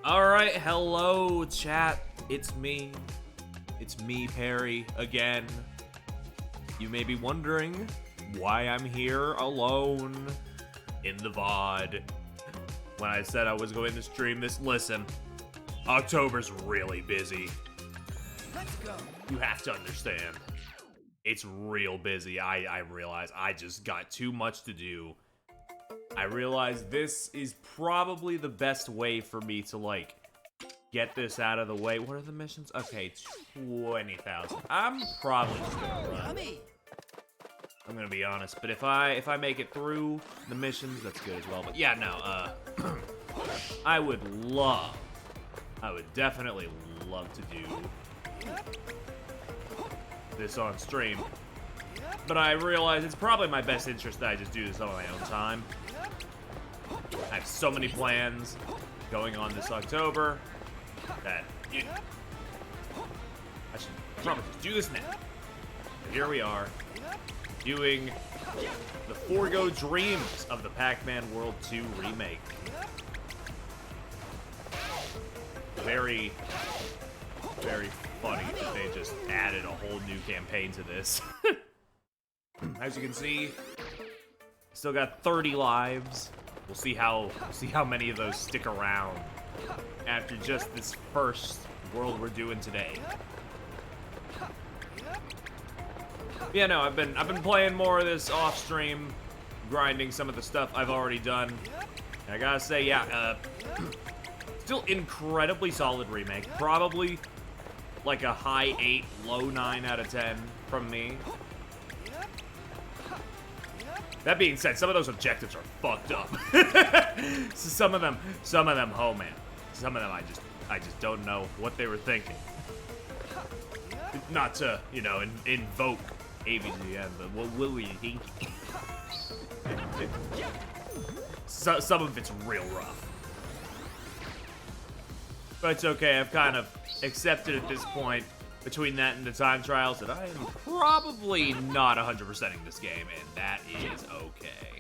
Alright, hello chat. It's me, Perry, again. You may be wondering why I'm here alone in the VOD. When I said I was going to stream this, listen, October's really busy. Let's go. You have to understand. It's real busy. I realize I just got too much to do. I realize this is probably the best way for me to, like, get this out of the way. What are the missions? Okay, 20,000. I'm probably just gonna run. I'm gonna be honest, but if I make it through the missions, that's good as well. But yeah, no, I would definitely love to do this on stream. But I realize it's probably my best interest that I just do this on my own time. I have so many plans going on this October that I should probably just do this now. But here we are, doing the Forgo Dreams of the Pac-Man World 2 remake. Very, very funny that they just added a whole new campaign to this. As you can see, still got 30 lives. We'll see how many of those stick around after just this first world we're doing today. Yeah, no, I've been playing more of this off stream, grinding some of the stuff I've already done. And I gotta say, yeah, still incredibly solid remake. Probably like a high 8, low 9 out of 10 from me. That being said, some of those objectives are fucked up. some of them, oh man. Some of them I just don't know what they were thinking. Not to, you know, invoke AVGN, but what will we think? Some of it's real rough. But it's okay, I've kind of accepted at this point, between that and the time trials, that I am probably not 100%ing this game, and that is okay.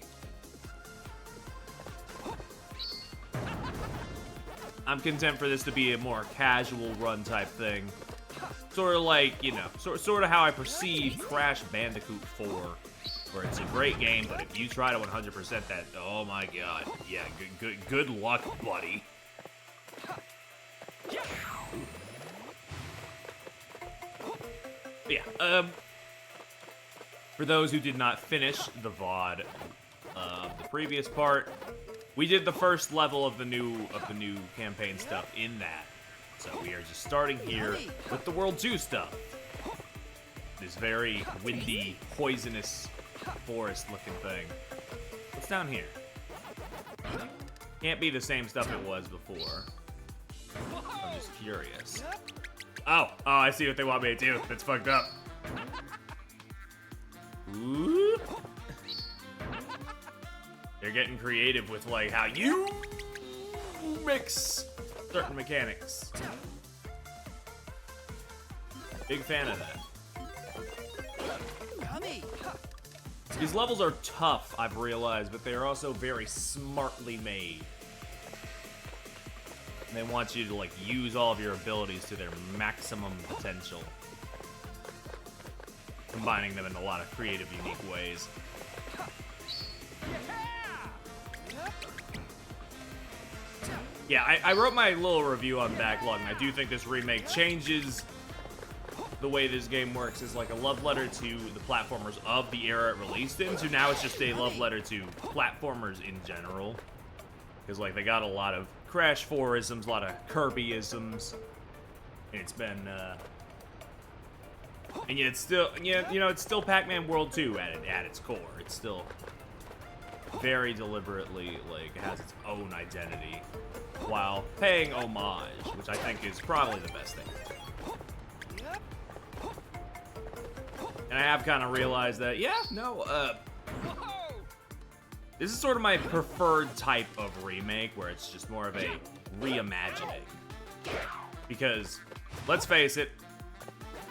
I'm content for this to be a more casual run type thing. Sort of like, you know, sort of how I perceive Crash Bandicoot 4, where it's a great game, but if you try to 100% that, oh my god, yeah, good luck, buddy. Yeah, for those who did not finish the VOD of the previous part, we did the first level of the new campaign stuff in that. So we are just starting here with the World 2 stuff. This very windy, poisonous, forest-looking thing. What's down here? Can't be the same stuff it was before. I'm just curious. Oh, I see what they want me to do. That's fucked up. Ooh. They're getting creative with, like, how you mix certain mechanics. Big fan of that. These levels are tough, I've realized, but they are also very smartly made. And they want you to, like, use all of your abilities to their maximum potential, combining them in a lot of creative, unique ways. Yeah, I wrote my little review on Backlog, and I do think this remake changes the way this game works. Is like a love letter to the platformers of the era it released in, to now it's just a love letter to platformers in general. Because, like, they got a lot of Crash 4-isms, a lot of Kirby-isms, and it's been, and yet it's still, yeah, you know, it's still Pac-Man World 2 at its core. It's still very deliberately, like, has its own identity, while paying homage, which I think is probably the best thing. And I have kind of realized that, yeah, no, this is sort of my preferred type of remake, where it's just more of a reimagining. Because, let's face it,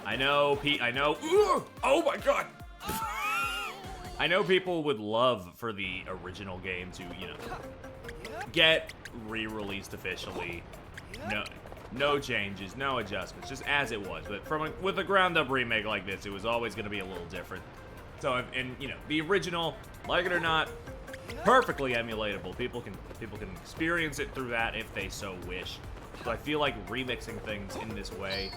I know, oh my god! I know people would love for the original game to, you know, get re-released officially No changes, no adjustments, just as it was. But with a ground-up remake like this, it was always going to be a little different. So, and you know, the original, like it or not, perfectly emulatable. People can experience it through that if they so wish. So I feel like remixing things in this way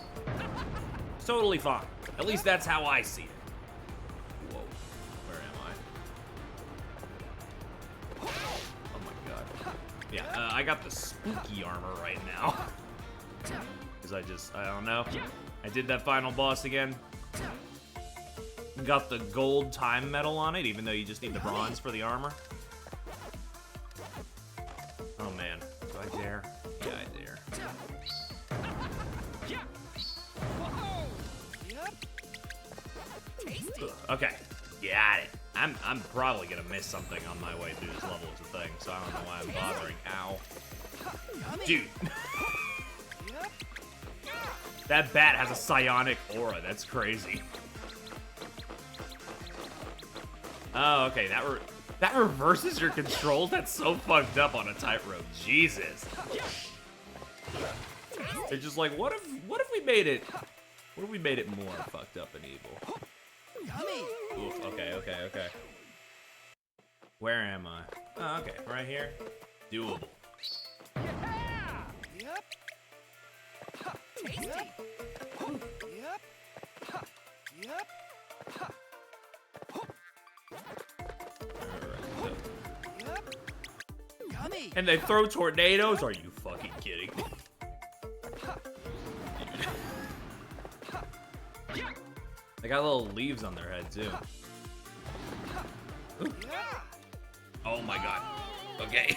is totally fine. At least that's how I see it. Whoa, where am I? Oh my god. Yeah, I got the spooky armor right now. Because I don't know. I did that final boss again. Got the gold time medal on it, even though you just need the bronze for the armor. Oh man, do I dare? Yeah, I dare. Okay, got it. I'm probably gonna miss something on my way through this level as a thing, so I don't know why I'm bothering. Ow. Dude. That bat has a psionic aura. That's crazy. Oh, okay. That reverses your controls. That's so fucked up on a tightrope. Jesus. They're just like, what if we made it? What if we made it more fucked up and evil? Oof, okay. Where am I? Oh, okay. Right here. Doable. And they throw tornadoes? Are you fucking kidding me? They got little leaves on their head too. Ooh. Oh my god. Okay.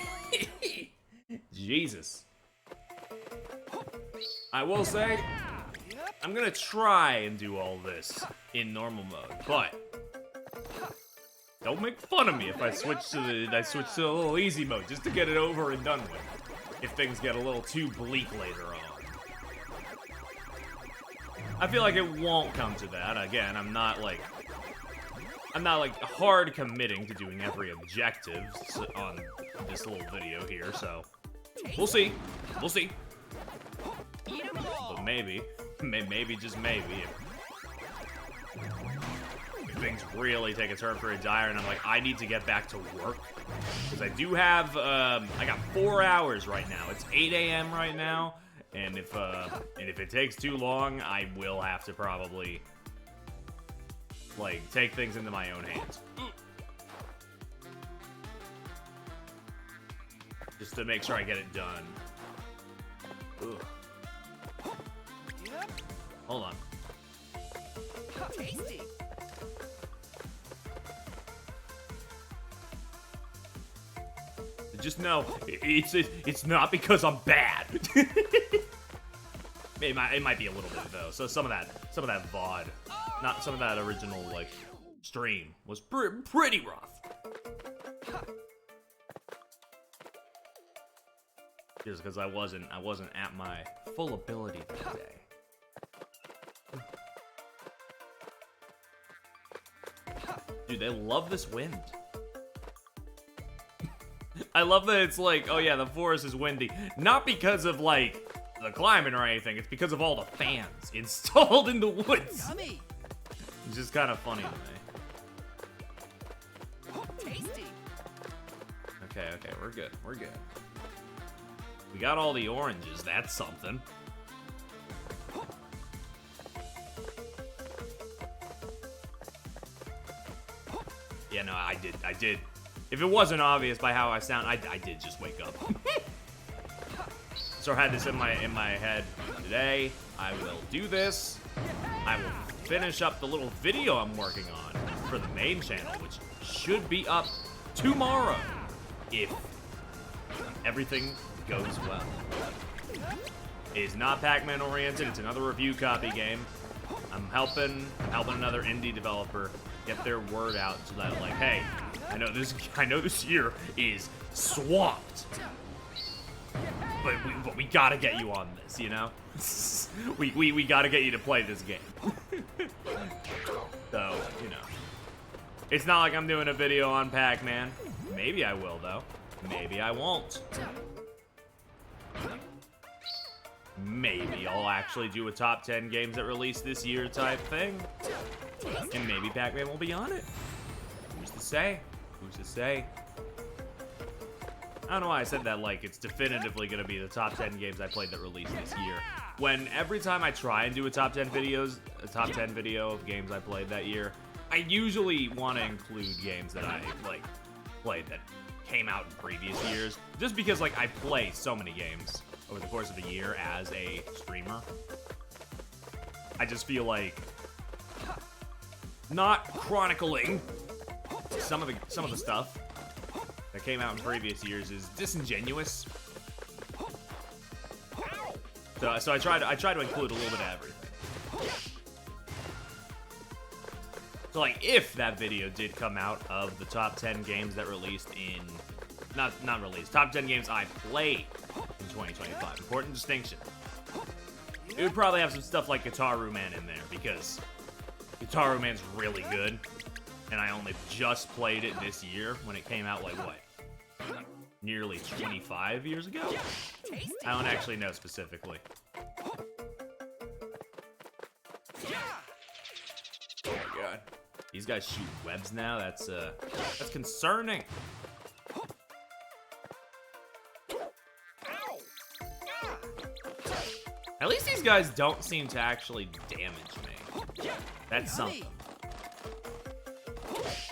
Jesus. I will say, I'm gonna try and do all this in normal mode, but don't make fun of me if I switch to the little easy mode just to get it over and done with. If things get a little too bleak later on. I feel like it won't come to that. Again, I'm not like hard committing to doing every objective on this little video here, so we'll see. We'll see. But maybe, just maybe, if things really take a turn for a dire and I'm like, I need to get back to work. Because I do have, I got 4 hours right now. It's 8 a.m. right now. And if it takes too long, I will have to probably, like, take things into my own hands. Just to make sure I get it done. Ugh. Hold on. Tasty. Just know, it's not because I'm bad. it might be a little bit though. So some of that VOD, not some of that original like stream was pretty rough. Just because I wasn't at my full ability that day. Dude, they love this wind. I love that it's like, oh yeah, the forest is windy. Not because of, like, the climate or anything. It's because of all the fans installed in the woods. Yummy. It's just kind of funny to me. Tasty. Okay, we're good. We got all the oranges. That's something. Yeah, no, I did. If it wasn't obvious by how I sound, I did just wake up. So I had this in my head today. I will do this. I will finish up the little video I'm working on for the main channel, which should be up tomorrow if everything goes well. It is not Pac-Man oriented. It's another review copy game. I'm helping another indie developer get their word out so that, like, hey, I know this year is swamped, but we gotta get you on this, you know? we gotta get you to play this game. So, you know, it's not like I'm doing a video on Pac-Man. Maybe I will though. Maybe I won't. actually do a top 10 games that released this year type thing. And maybe Pac-Man will be on it. Who's to say? Who's to say? I don't know why I said that like it's definitively going to be the top 10 games I played that released this year. When every time I try and do a top 10 video of games I played that year, I usually want to include games that I like played that came out in previous years. Just because like I play so many games over the course of a year as a streamer. I just feel like not chronicling some of the stuff that came out in previous years is disingenuous. So I try to include a little bit of everything. So like if that video did come out of the top 10 games that released in not released, top 10 games I played in 2025. Important distinction. It would probably have some stuff like Guitar Man in there because Guitar Man's really good. And I only just played it this year when it came out, like, what? Nearly 25 years ago? I don't actually know specifically. Oh my god. These guys shoot webs now? That's concerning. At least these guys don't seem to actually damage me. That's something.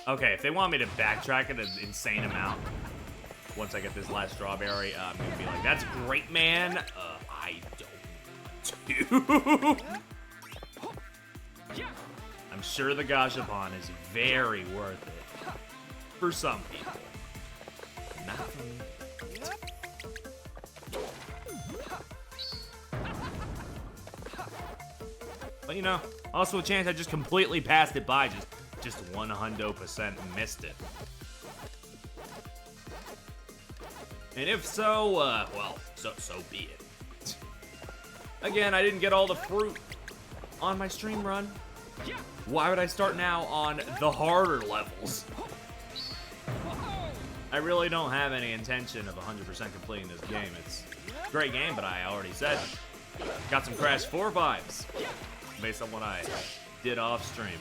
Okay, if they want me to backtrack at an insane amount, once I get this last strawberry, I'm gonna be like, that's great, man. I don't. I'm sure the Gashapon is very worth it for some people. Not for me. But you know, also a chance I just completely passed it by, just 100% missed it. And if so, well, so be it. Again, I didn't get all the fruit on my stream run. Why would I start now on the harder levels? I really don't have any intention of 100% completing this game. It's a great game, but I already said got some Crash 4 vibes based on what I did off stream.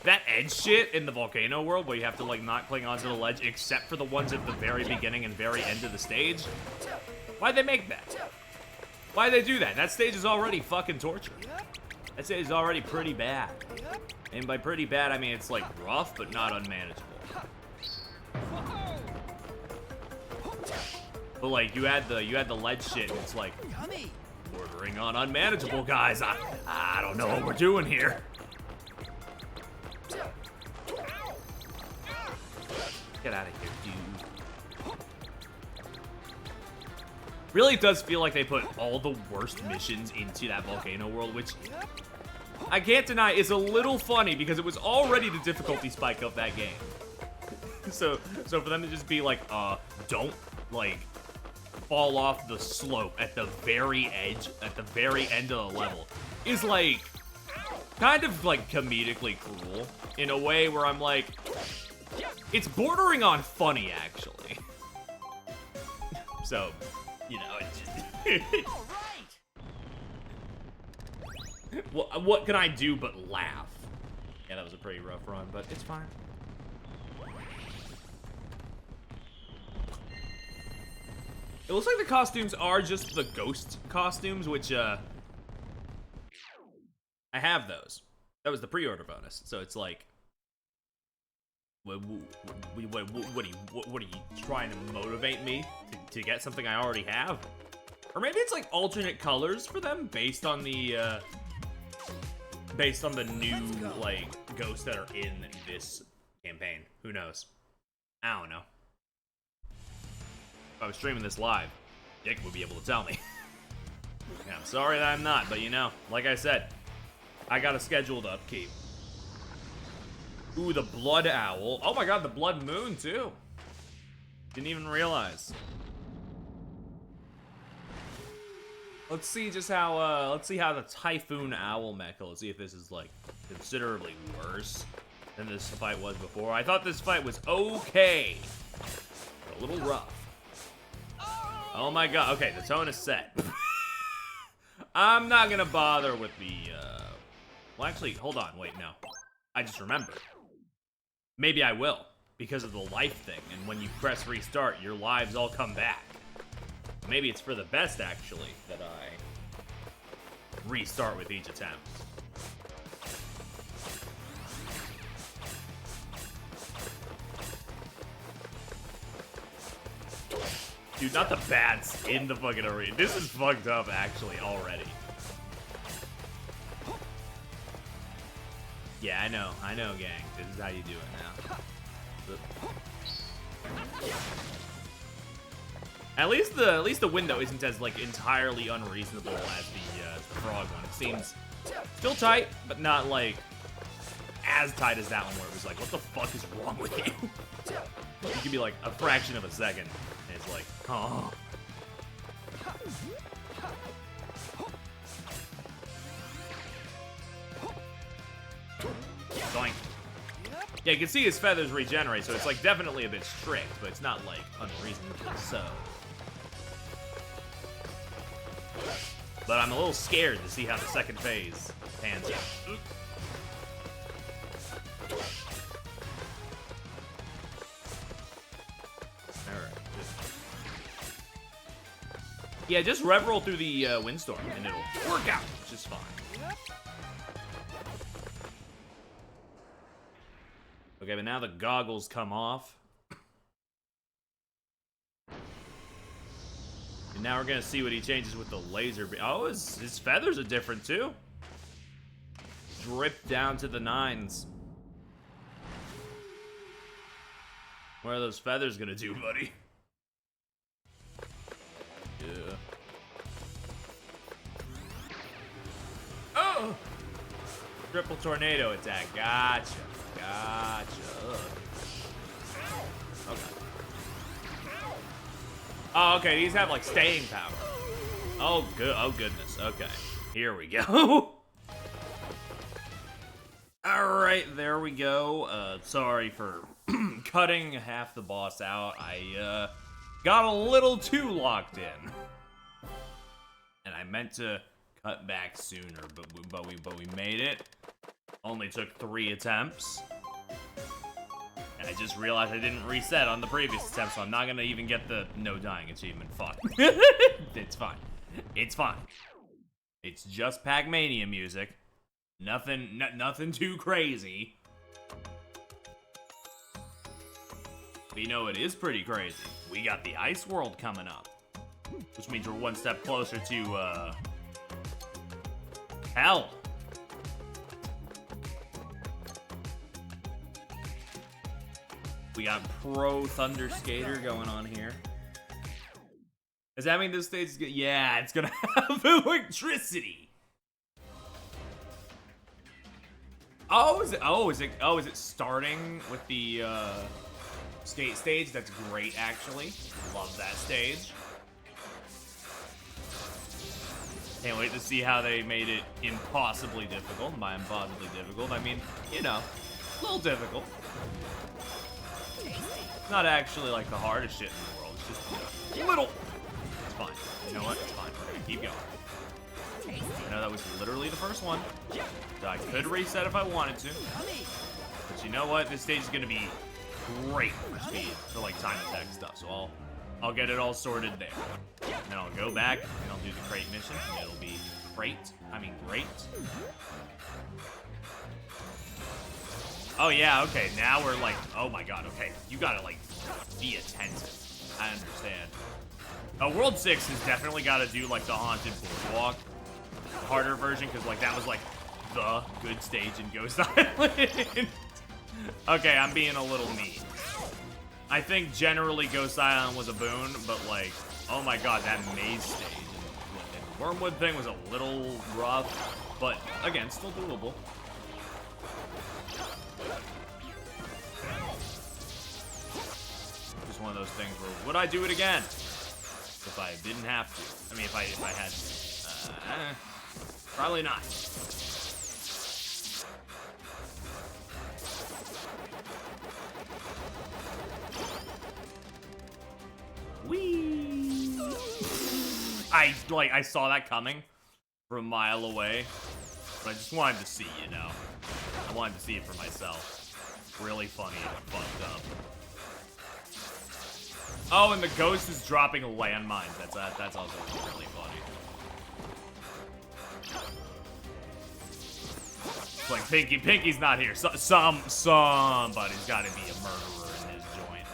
That edge shit in the volcano world where you have to like not cling onto the ledge except for the ones at the very beginning and very end of the stage. Why'd they make that? Why'd they do that? That stage is already fucking torture. That stage is already pretty bad. And by pretty bad, I mean it's like rough but not unmanageable. But like you add the ledge shit and it's like bordering on unmanageable, guys. I don't know what we're doing here. Get out of here, dude. Really does feel like they put all the worst missions into that volcano world, which I can't deny is a little funny because it was already the difficulty spike of that game. So for them to just be like, don't like fall off the slope at the very edge, at the very end of the level, is like kind of like comedically cruel in a way where I'm like, it's bordering on funny, actually. So, you know, it's just... what can I do but laugh? Yeah, that was a pretty rough run, but it's fine. It looks like the costumes are just the ghost costumes, which, I have those. That was the pre-order bonus, so it's like... What are you trying to motivate me to get something I already have? Or maybe it's like alternate colors for them based on the new like ghosts that are in this campaign. Who knows? I don't know. If I was streaming this live, Dick would be able to tell me. Yeah, I'm sorry that I'm not, but you know, like I said, I got a scheduled upkeep. Ooh, the blood owl. Oh my god, the blood moon too. Didn't even realize. Let's see just how let's see how the typhoon owl mecha. Let's see if this is like considerably worse than this fight was before. I thought this fight was okay. A little rough. Oh my god. Okay, the tone is set. I'm not gonna bother with the, well, actually, hold on, wait, no. I just remembered. Maybe I will, because of the life thing, and when you press restart, your lives all come back. Maybe it's for the best, actually, that I restart with each attempt. Dude, not the bats in the fucking arena. This is fucked up, actually, already. Yeah, I know, gang. This is how you do it now. At least the window isn't as like entirely unreasonable as the frog one. It seems still tight, but not like as tight as that one where it was like, what the fuck is wrong with you? You could be like a fraction of a second, and it's like, oh. Doink. Yeah, you can see his feathers regenerate, so it's like definitely a bit strict, but it's not like unreasonably so. But I'm a little scared to see how the second phase pans out. Oop. Yeah, just rev roll through the windstorm and it'll work out, which is fine. Okay, but now the goggles come off. And now we're gonna see what he changes with the laser beam. Oh, his feathers are different too. Drip down to the 9s. What are those feathers gonna do, buddy? Yeah. Oh! Triple tornado attack. Gotcha. Okay. Oh, okay. These have like staying power. Oh, good. Oh, goodness. Okay. Here we go. All right. There we go. Sorry for cutting half the boss out. I got a little too locked in, and I meant to cut back sooner, but we made it. Only took 3 attempts. And I just realized I didn't reset on the previous attempt, so I'm not gonna even get the no dying achievement. Fuck. It's fine. It's fine. It's just Pac-Mania music. Nothing too crazy. But you know it is pretty crazy. We got the Ice World coming up. Which means we're one step closer to, hell. We got Pro Thunder Skater going on here. Does that mean this stage is good? Yeah, it's gonna have electricity. Is it starting with the skate stage? That's great, actually. Love that stage. Can't wait to see how they made it impossibly difficult. And by impossibly difficult, I mean, you know, a little difficult. It's not actually like the hardest shit in the world. It's just, you know, little. It's fine. You know what? It's fine. We're gonna keep going. I know that was literally the first one. So I could reset if I wanted to. But you know what? This stage is gonna be great for speed, for like time attack stuff. So I'll get it all sorted there. And then I'll go back and I'll do the crate mission. And it'll be great. Oh yeah, okay, now we're like, oh my god, okay. You gotta like be attentive. I understand. World 6 has definitely gotta do like the Haunted Boardwalk, the harder version, because like that was like the good stage in Ghost Island. Okay, I'm being a little mean. I think generally Ghost Island was a boon, but like, oh my god, that maze stage and Wormwood thing was a little rough, but again, still doable. Just one of those things where, would I do it again? If I didn't have to. I mean, if I had to. Probably not. Whee! I saw that coming. from a mile away. But I just wanted to see, you know. I wanted to see it for myself. Really funny and fucked up. Oh, and the ghost is dropping landmines. That's also really funny. It's like Pinky's not here. Somebody's got to be a murderer in this joint.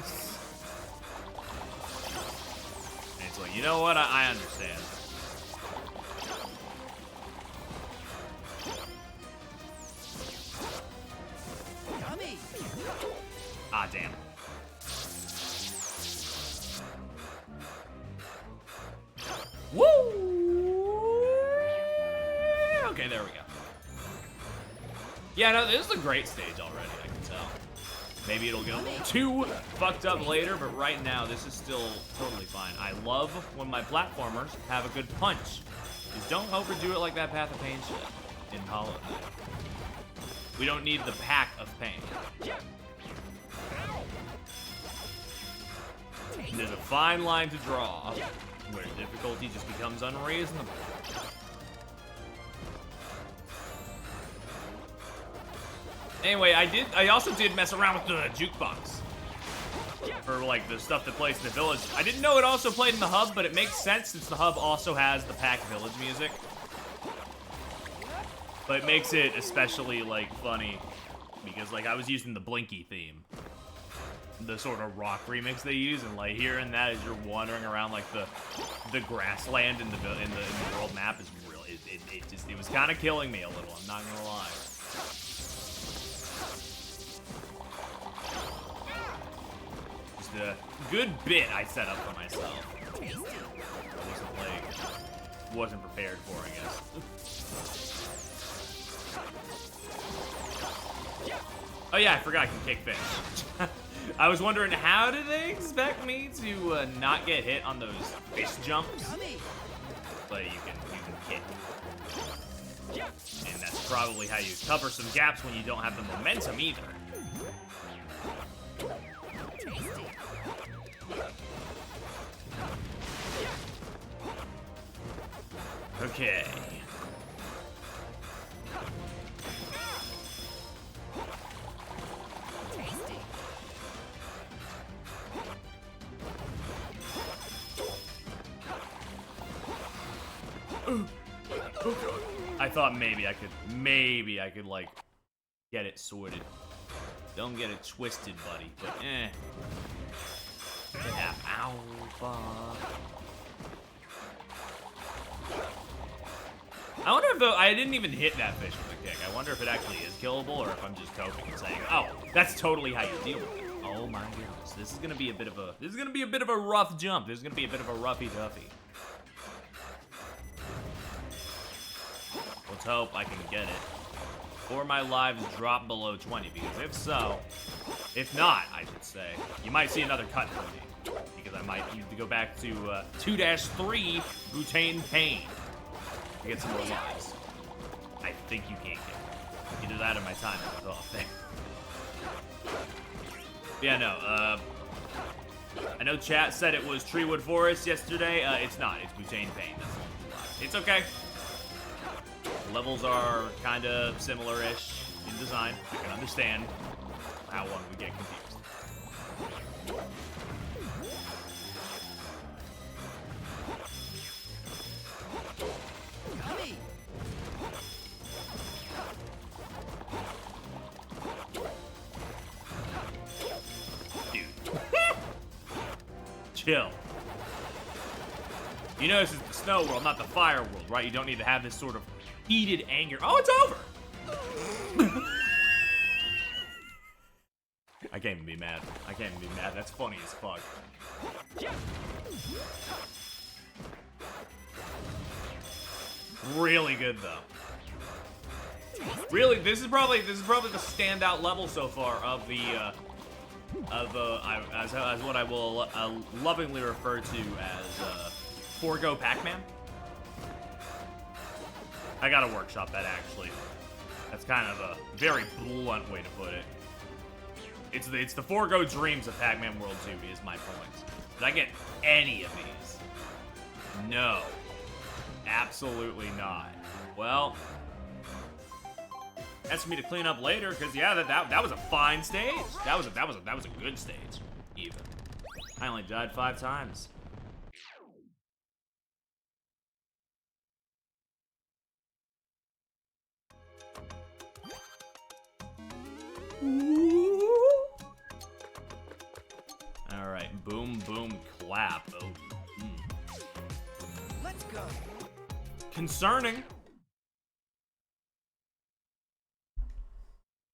And it's like, you know what? I understand. Dummy. Ah, damn. Woo! Okay, there we go. Yeah, no, this is a great stage already, I can tell. Maybe it'll get a little too fucked up later, but right now, this is still totally fine. I love when my platformers have a good punch. Just don't overdo it like that Path of Pain shit in Hollow Knight. We don't need the pack of pain. There's a fine line to draw where difficulty just becomes unreasonable. Anyway, I also did mess around with the jukebox. For like the stuff that plays in the village. I didn't know it also played in the hub, but it makes sense since the hub also has the Pac Village music. But it makes it especially like funny because like I was using the Blinky theme. The sort of rock remix they use, and like hearing that as you're wandering around like the grassland in the world map is real. It was kind of killing me a little. I'm not gonna lie. Just a good bit I set up for myself. I wasn't prepared for, I guess. Oh yeah, I forgot I can kick fish. I was wondering, how do they expect me to not get hit on those fish jumps? But you can kick. And that's probably how you cover some gaps when you don't have the momentum either. Okay. I thought maybe I could like get it sorted. Don't get it twisted, buddy, but Yeah, alpha. I wonder if I didn't even hit that fish with a kick. I wonder if it actually is killable or if I'm just coping and saying, "Oh, that's totally how you deal with it." Oh my goodness, this is gonna be a bit of a rough jump. This is gonna be a bit of a roughy duffy. Let's hope I can get it. Or my lives drop below 20, because if not, I should say, you might see another cut from me. Because I might need to go back to 2-3 Butane Pain to get some more lives. I think you can't get it. Either that or my time is off there. Yeah, no, I know chat said it was Treewood Forest yesterday. It's not. It's Butane Pain. That's all. It's okay. Levels are kind of similar-ish in design. I can understand how one would get confused. Dude. Chill. You know this is the snow world, not the fire world, right? You don't need to have this sort of heated anger. Oh, it's over! I can't even be mad. That's funny as fuck. Really good though. Really, this is probably the standout level so far of the as what I will lovingly refer to as Forgo Pac-Man. I gotta workshop that, actually. That's kind of a very blunt way to put it. It's the Forgo Dreams of Pac-Man World 2 is my point. Did I get any of these? No. Absolutely not. Well, that's for me to clean up later, because yeah, that was a fine stage. That was a good stage, even. I only died 5 times. All right, boom, boom, clap. Oh. Let's go. Concerning.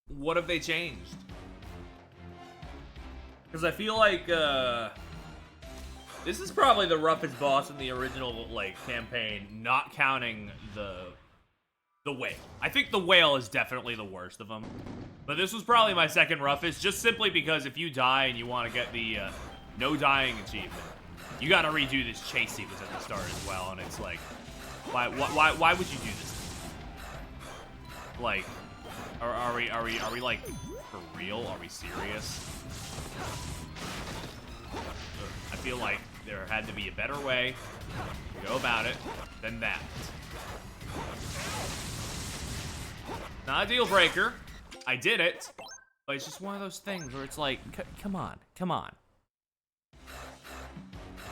What have they changed? Because I feel like this is probably the roughest boss in the original like campaign, not counting the whale. I think the whale is definitely the worst of them. But this was probably my second roughest, just simply because if you die and you want to get the no dying achievement, you got to redo this chase sequence at the start as well, and it's like, why would you do this? Like, are we like for real? Are we serious? I feel like there had to be a better way to go about it than that. Not a deal breaker. I did it, but it's just one of those things where it's like, come on, come on.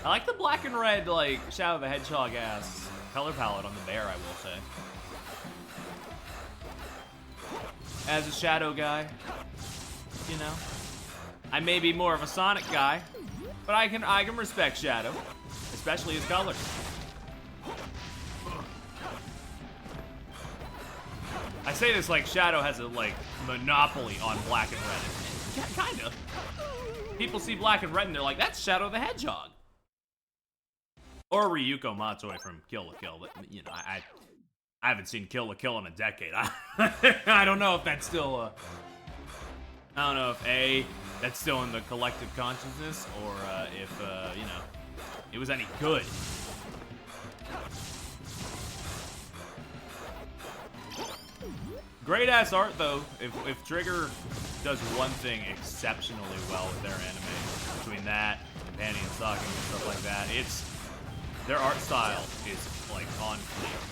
I like the black and red, like, Shadow the Hedgehog ass color palette on the bear, I will say. As a Shadow guy, you know, I may be more of a Sonic guy, but I can respect Shadow, especially his colors. I say this like Shadow has a like monopoly on black and red. Yeah, kinda. People see black and red and they're like, that's Shadow the Hedgehog. Or Ryuko Matoi from Kill la Kill, but you know, I haven't seen Kill la Kill in a decade. I don't know if that's still I don't know if A, that's still in the collective consciousness, or if you know, it was any good. Great ass art though. If Trigger does one thing exceptionally well with their anime, between that and panty and stocking and stuff like that, it's their art style is like on fleek.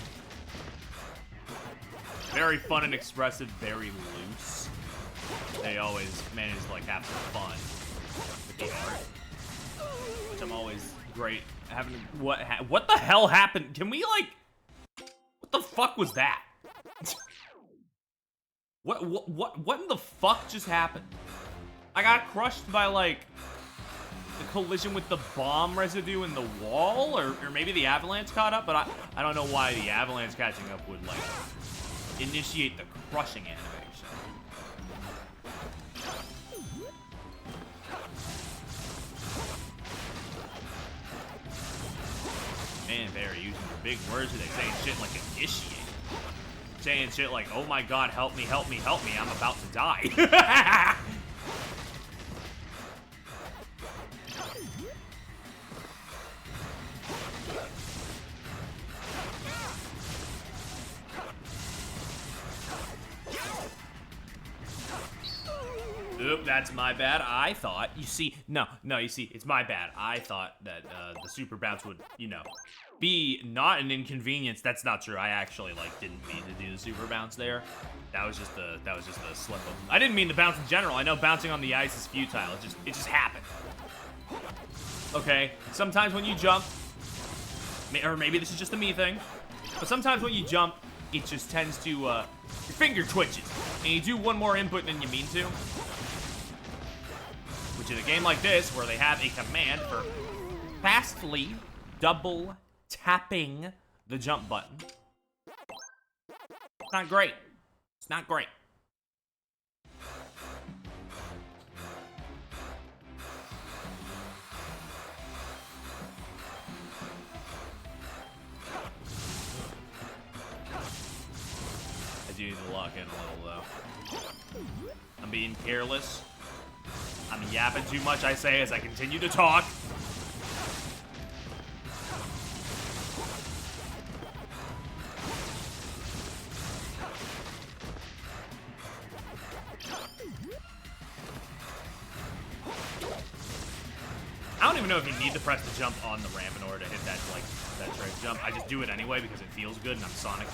Very fun and expressive, very loose. They always manage to like have some fun with the art, which I'm always great having. What the hell happened? Can we like? What the fuck was that? What in the fuck just happened? I got crushed by, like, the collision with the bomb residue in the wall? Or maybe the avalanche caught up? But I don't know why the avalanche catching up would, like, initiate the crushing animation. Man, Barry using your big words today, saying shit like initiate. Saying shit like, oh my god, help me, help me, help me, I'm about to die. Oop, that's my bad. I thought, you see, no, you see, it's my bad. I thought that the super bounce would, you know, be not an inconvenience. That's not true. I actually like didn't mean to do the super bounce there. That was just a slip up. I didn't mean to bounce in general. I know bouncing on the ice is futile. It just happened. Okay. Sometimes when you jump, or maybe this is just a me thing, but sometimes when you jump, it just tends to your finger twitches, and you do one more input than you mean to. Which in a game like this, where they have a command for fastly double tapping the jump button. It's not great. It's not great. I do need to lock in a little though. I'm being careless. I'm yapping too much, I say, as I continue to talk. I don't even know if you need to press the jump on the ramp in order to hit that, like, that trick. jump. I just do it anyway because it feels good and I'm Sonic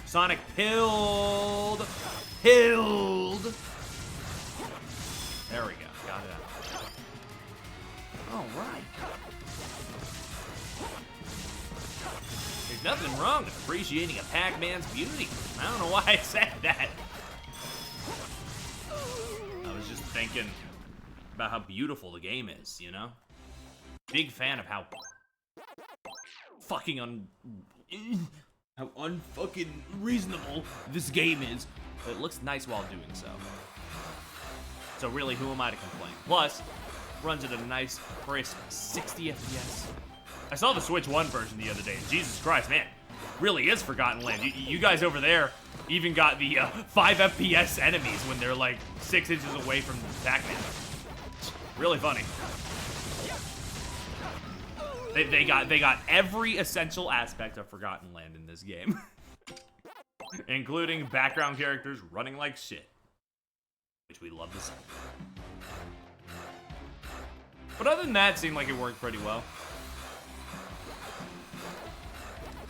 Sonic pilled. Pilled. There we go. Got it out. All right. There's nothing wrong with appreciating a Pac-Man's beauty. I don't know why I said that. I was just thinking about how beautiful the game is, you know? Big fan of how fucking how unfucking reasonable this game is. But it looks nice while doing so. So really, who am I to complain? Plus, runs at a nice, crisp 60 FPS. I saw the Switch 1 version the other day, and Jesus Christ, man, really is Forgotten Land. You guys over there even got the 5 FPS enemies when they're like 6 inches away from Pac-Man. Really funny. They got every essential aspect of Forgotten Land in this game. Including background characters running like shit. Which we love to see. But other than that, it seemed like it worked pretty well.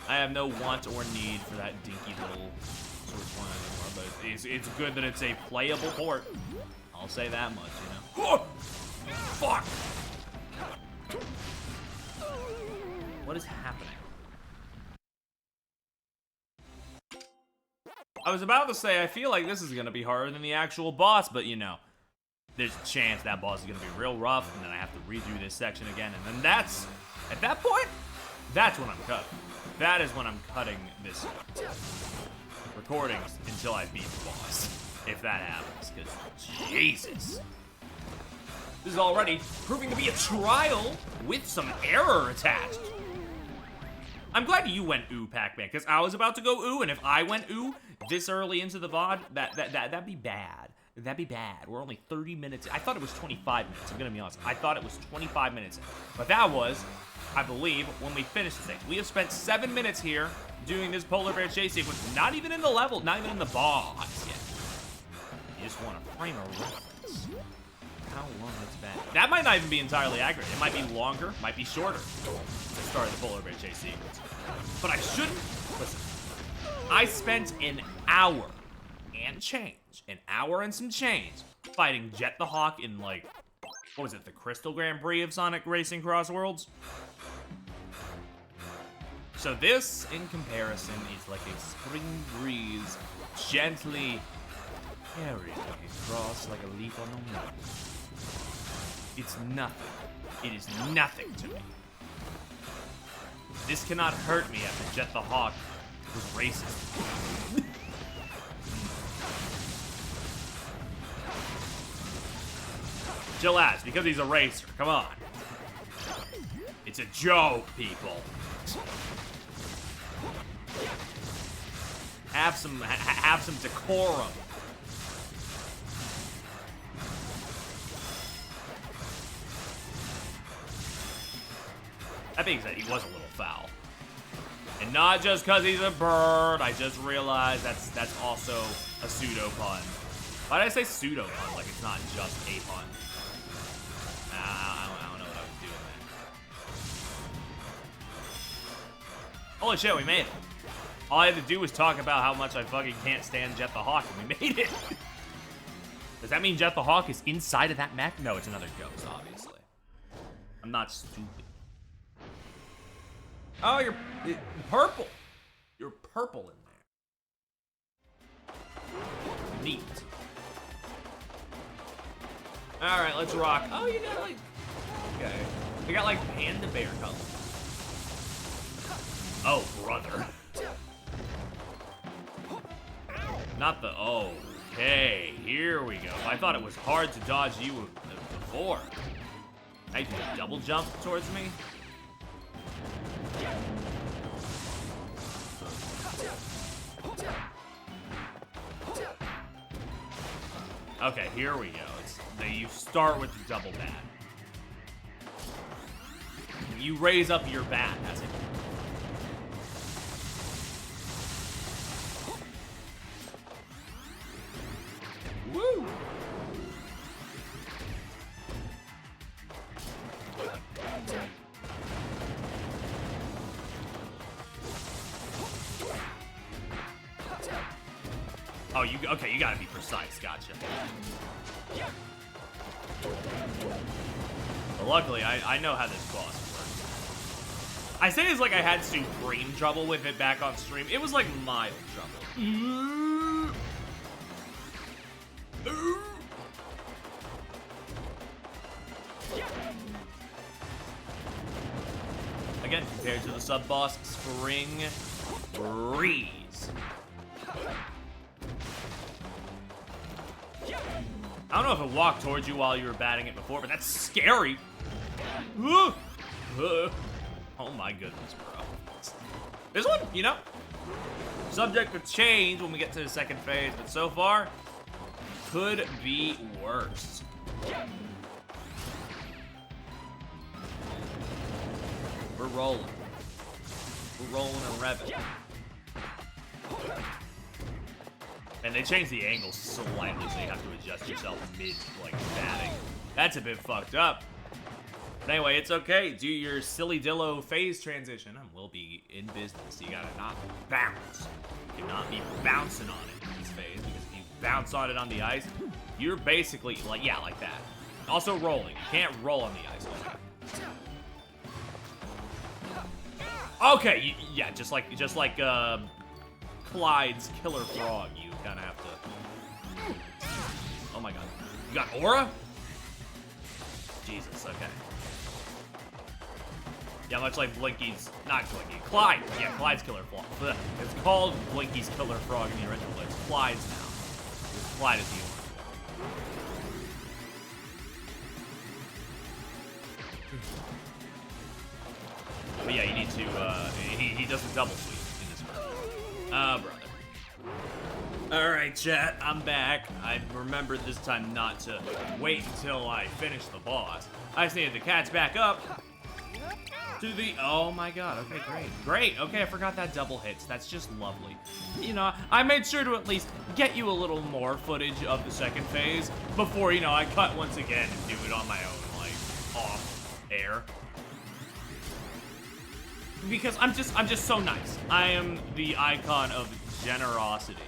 I have no want or need for that dinky little Switch 1 anymore, but it's good that it's a playable port. I'll say that much, you know. Oh, fuck! What is happening? I was about to say, I feel like this is gonna be harder than the actual boss, but you know, there's a chance that boss is gonna be real rough, and then I have to redo this section again, and then that's, at that point, that's when I'm cutting. That is when I'm cutting this recordings until I beat the boss, if that happens, because Jesus. This is already proving to be a trial with some error attached. I'm glad you went ooh, Pac-Man, because I was about to go ooh, and if I went ooh this early into the VOD, that'd be bad. That'd be bad. We're only 30 minutes. I thought it was 25 minutes. I'm gonna be honest. I thought it was 25 minutes in. But that was, I believe, when we finished the thing. We have spent 7 minutes here doing this polar bear chase sequence, not even in the level, not even in the boss yet. You just want a frame of reference. How long it's been. That might not even be entirely accurate. It might be longer, might be shorter. The start of the polar bear chase sequence. But I shouldn't, listen, I spent an hour and change, an hour and some change, fighting Jet the Hawk in like, what was it, the Crystal Grand Prix of Sonic Racing Cross Worlds? So this, in comparison, is like a spring breeze gently carrying across like a leaf on the wind. It's nothing. It is nothing to me. This cannot hurt me after Jet the Hawk was racist. Chill ass, because he's a racer. Come on. It's a joke, people. Have some decorum. That being said, he was a little foul. And not just because he's a bird. I just realized that's also a pseudo pun. Why did I say pseudo pun? Like it's not just a pun. I don't know what I was doing there. Holy shit, we made it. All I had to do was talk about how much I fucking can't stand Jet the Hawk, and we made it. Does that mean Jet the Hawk is inside of that mech? No, it's another ghost, obviously. I'm not stupid. Oh, you're purple. You're purple in there. Neat. All right, let's rock. Oh, you got like, okay. We got like panda bear color. Oh, brother. Not the, okay, here we go. I thought it was hard to dodge you before. Now you can just double jump towards me. Okay, here we go. You start with the double bat. You raise up your bat as it. Woo! Oh, okay, you gotta be precise, gotcha. But luckily, I know how this boss works. I say it's like I had supreme trouble with it back on stream. It was like mild trouble. Again, compared to the sub-boss, Spring Breeze. I don't know if it walked towards you while you were batting it before, but that's scary. Oh my goodness, bro. This one, you know, subject to change when we get to the second phase, but so far, could be worse. We're rolling. We're rolling and revving. And they changed the angles slightly, so you have to adjust yourself mid, like, batting. That's a bit fucked up. But anyway, it's okay. Do your silly dillo phase transition, and we'll be in business. You gotta not bounce. You cannot be bouncing on it in this phase, because if you bounce on it on the ice, you're basically, like, yeah, like that. Also rolling. You can't roll on the ice like that. Okay, yeah, just like Clyde's killer frog, you kind of have to. Oh my god, you got aura? Jesus, okay. Yeah, much like Blinky's, not Blinky, Clyde. Yeah, Clyde's killer frog. It's called Blinky's killer frog in the original, but it's Clyde's now. Clyde is the one. But yeah, you need to, he does a double sweep in this version. Brother. Alright, chat, I'm back. I remembered this time not to wait until I finish the boss. I just needed to catch back up to the, oh my god, okay, great, okay, I forgot that double hits. That's just lovely. You know, I made sure to at least get you a little more footage of the second phase before, you know, I cut once again and do it on my own, like, off air. Because I'm just so nice. I am the icon of generosity.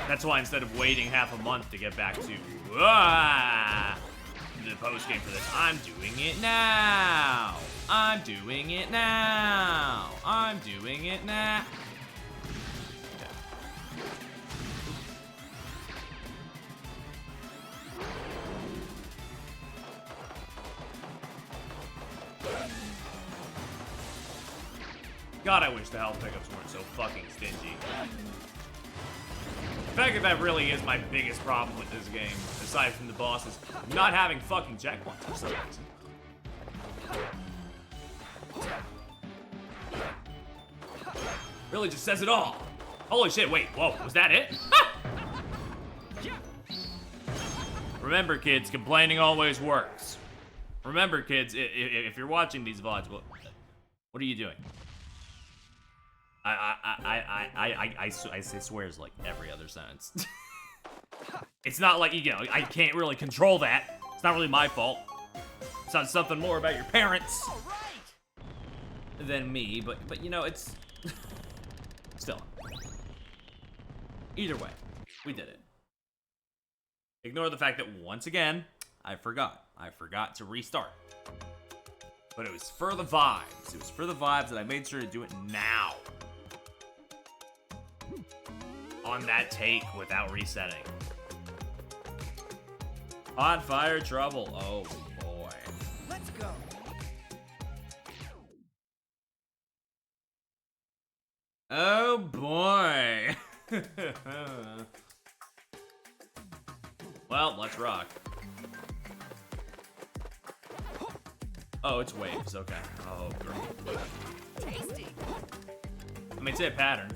That's why instead of waiting half a month to get back to the post game for this, I'm doing it now. I'm doing it now. I'm doing it now. God, I wish the health pickups weren't so fucking stingy. The fact that that really is my biggest problem with this game, aside from the bosses, not having fucking checkpoints for some reason. Really just says it all. Holy shit, wait, whoa, was that it? Ah! Remember, kids, complaining always works. Remember, kids, if you're watching these VODs, what are you doing? I say swears like every other sentence. It's not like, you know, I can't really control that. It's not really my fault. It's not something more about your parents than me, but you know, it's still. Either way, we did it. Ignore the fact that once again, I forgot to restart. But it was for the vibes. It was for the vibes that I made sure to do it now. On that take without resetting. Hot fire trouble. Oh boy. Let's go. Oh boy. Well, let's rock. Oh, it's waves. Okay. Oh, great. Tasty. I mean, it's a pattern.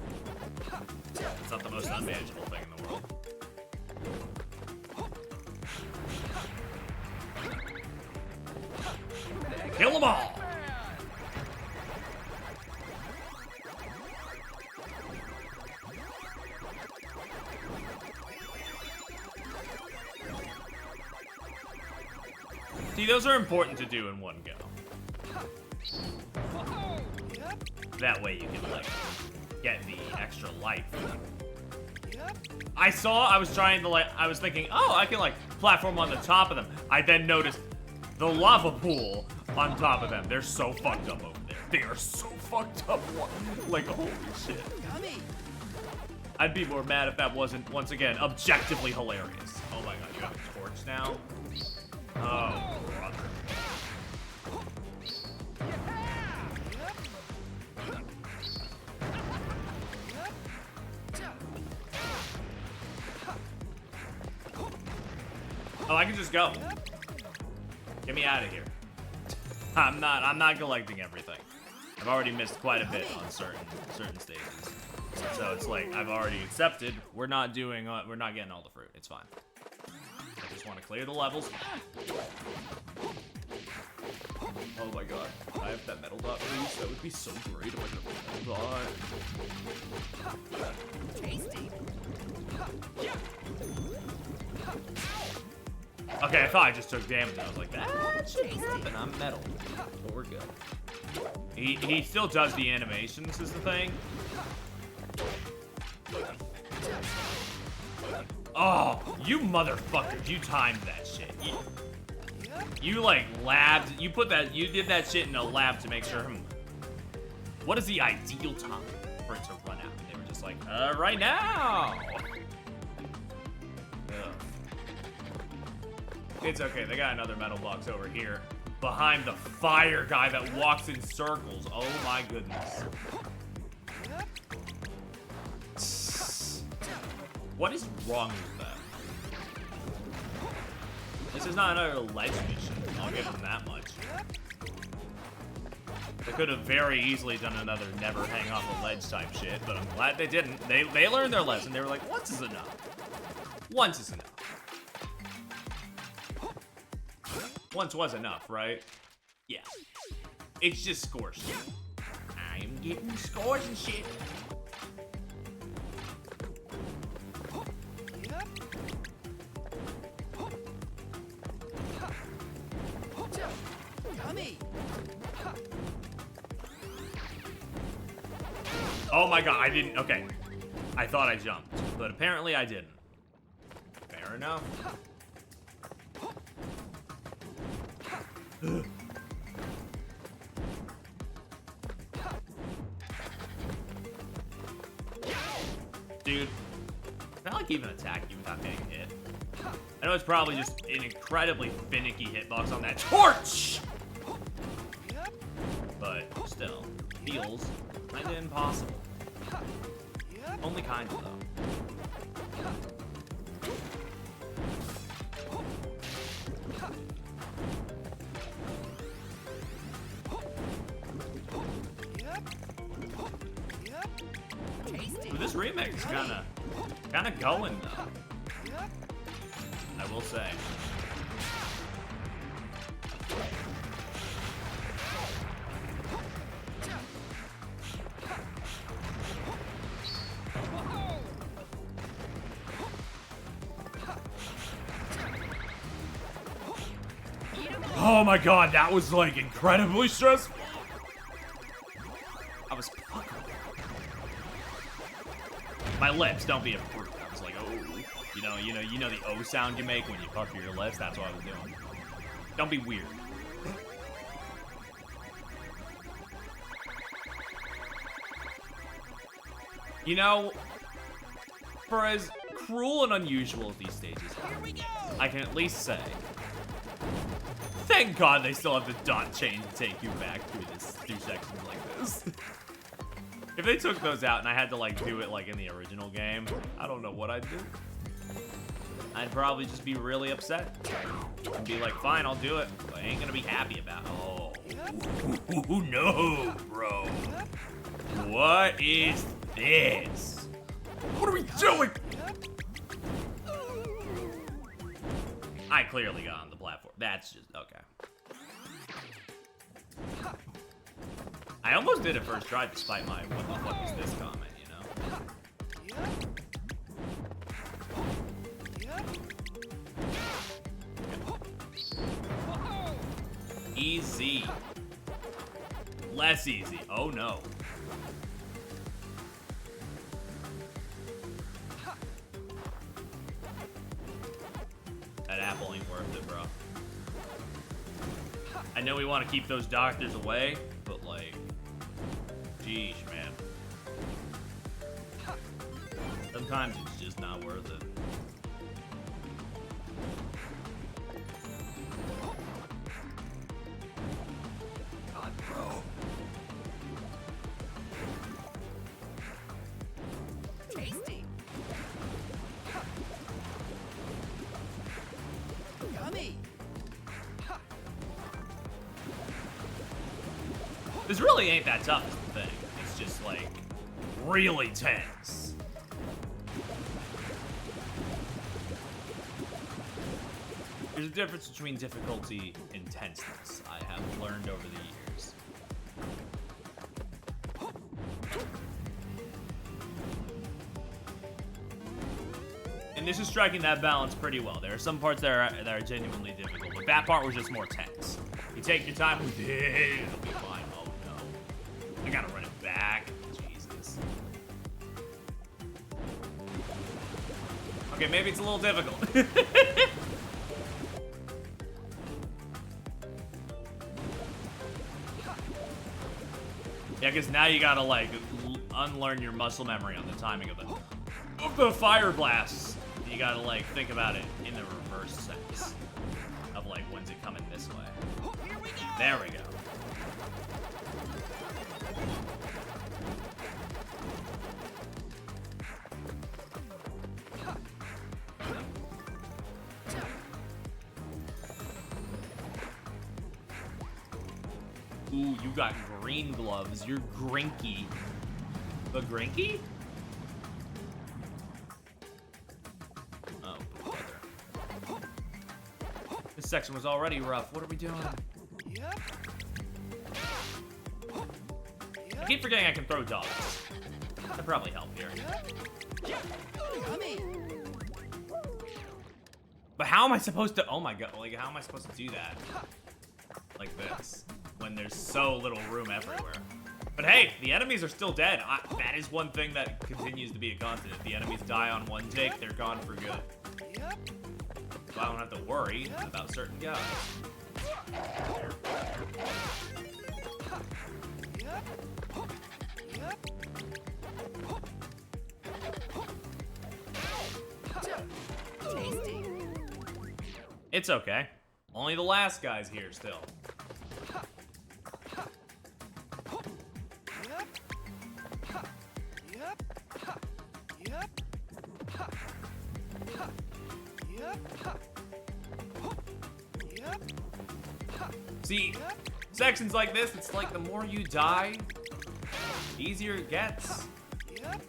It's not the most unmanageable thing in the world. Kill them all! See, those are important to do in one go. That way you can, like, get the extra life. I was trying to, like, I was thinking, oh, I can, like, platform on the top of them. I then noticed the lava pool on top of them. They're so fucked up over there. They are so fucked up. Like, holy shit. I'd be more mad if that wasn't, once again, objectively hilarious. Oh my god, you have a torch now? Oh, brother. Oh, I can just go. Get me out of here. I'm not collecting everything. I've already missed quite a bit on certain stages. So it's like I've already accepted we're not getting all the fruit. It's fine. I just want to clear the levels. Oh my god. I have that metal dot, please. That would be so great if I could have metal dot. Tasty. Okay, I thought I just took damage. I was like, that should happen. I'm metal. But we're good. He still does the animations is the thing. Oh, you motherfucker. You timed that shit. You like labbed. You did that shit in a lab to make sure. What is the ideal time for it to run out? And they were just like, right now. Ugh. It's okay. They got another metal box over here behind the fire guy that walks in circles. Oh my goodness. What is wrong with that? This is not another ledge mission. I'll give them that much. They could have very easily done another never hang off a ledge type shit, but I'm glad they didn't. They learned their lesson. They were like, once is enough. Once is enough. Once was enough, right? Yeah. It's just score shit. I'm getting scores and shit. Oh my god, I didn't. Okay. I thought I jumped, but apparently I didn't. Fair enough. Dude, I like even attack you without getting hit. I know it's probably just an incredibly finicky hitbox on that torch! But still, feels kinda impossible. Only kinda though. Ooh, this remix is kinda going though. I will say. Oh my god, that was like incredibly stressful. I was fucking. My lips, don't be a fruit. I was like, oh, you know the O sound you make when you pucker your lips. That's what I was doing. Don't be weird. You know, for as cruel and unusual as these stages are, I can at least say, thank God they still have the dot chain to take you back through sections like this. If they took those out and I had to like do it like in the original game, I don't know what I'd do. I'd probably just be really upset and be like, fine, I'll do it, but I ain't gonna be happy about it. Oh, no, bro. What is this? What are we doing? I clearly got on the platform. That's just, okay. I almost did it first try despite my, what the fuck is this comment, you know? Easy. Less easy. Oh no. I know we want to keep those doctors away, but like, geez, man. Sometimes it's just not worth it. God, bro. Tasty. Yummy. This really ain't that tough, is the thing. It's just like really tense. There's a difference between difficulty and tenseness, I have learned over the years. And this is striking that balance pretty well. There are some parts that are genuinely difficult, but that part was just more tense. You take your time with it, it'll be fine. Oh no. I gotta run it back. Jesus. Okay, maybe it's a little difficult. Yeah, because now you gotta, like, unlearn your muscle memory on the timing of the fire blasts. You gotta, like, think about it in the reverse sense. Of, like, when's it coming this way. Here we go. There we go. Ooh, you got green gloves. You're Grinky. The Grinky? Oh, brother. This section was already rough. What are we doing? Yep. I keep forgetting I can throw dogs. That'd probably help here. Yummy. But how am I supposed to... Oh my god. Like, how am I supposed to do that? Like this. When there's so little room everywhere. But hey, the enemies are still dead. That is one thing that continues to be a constant. If the enemies die on one take, they're gone for good. Yep. So I don't have to worry about certain guys. Yep. Yep. Tasty. It's okay. Only the last guy's here still. Yep. Yep. Yep. Yep. Yep. See, sections like this, it's like the more you die, the easier it gets. Yep.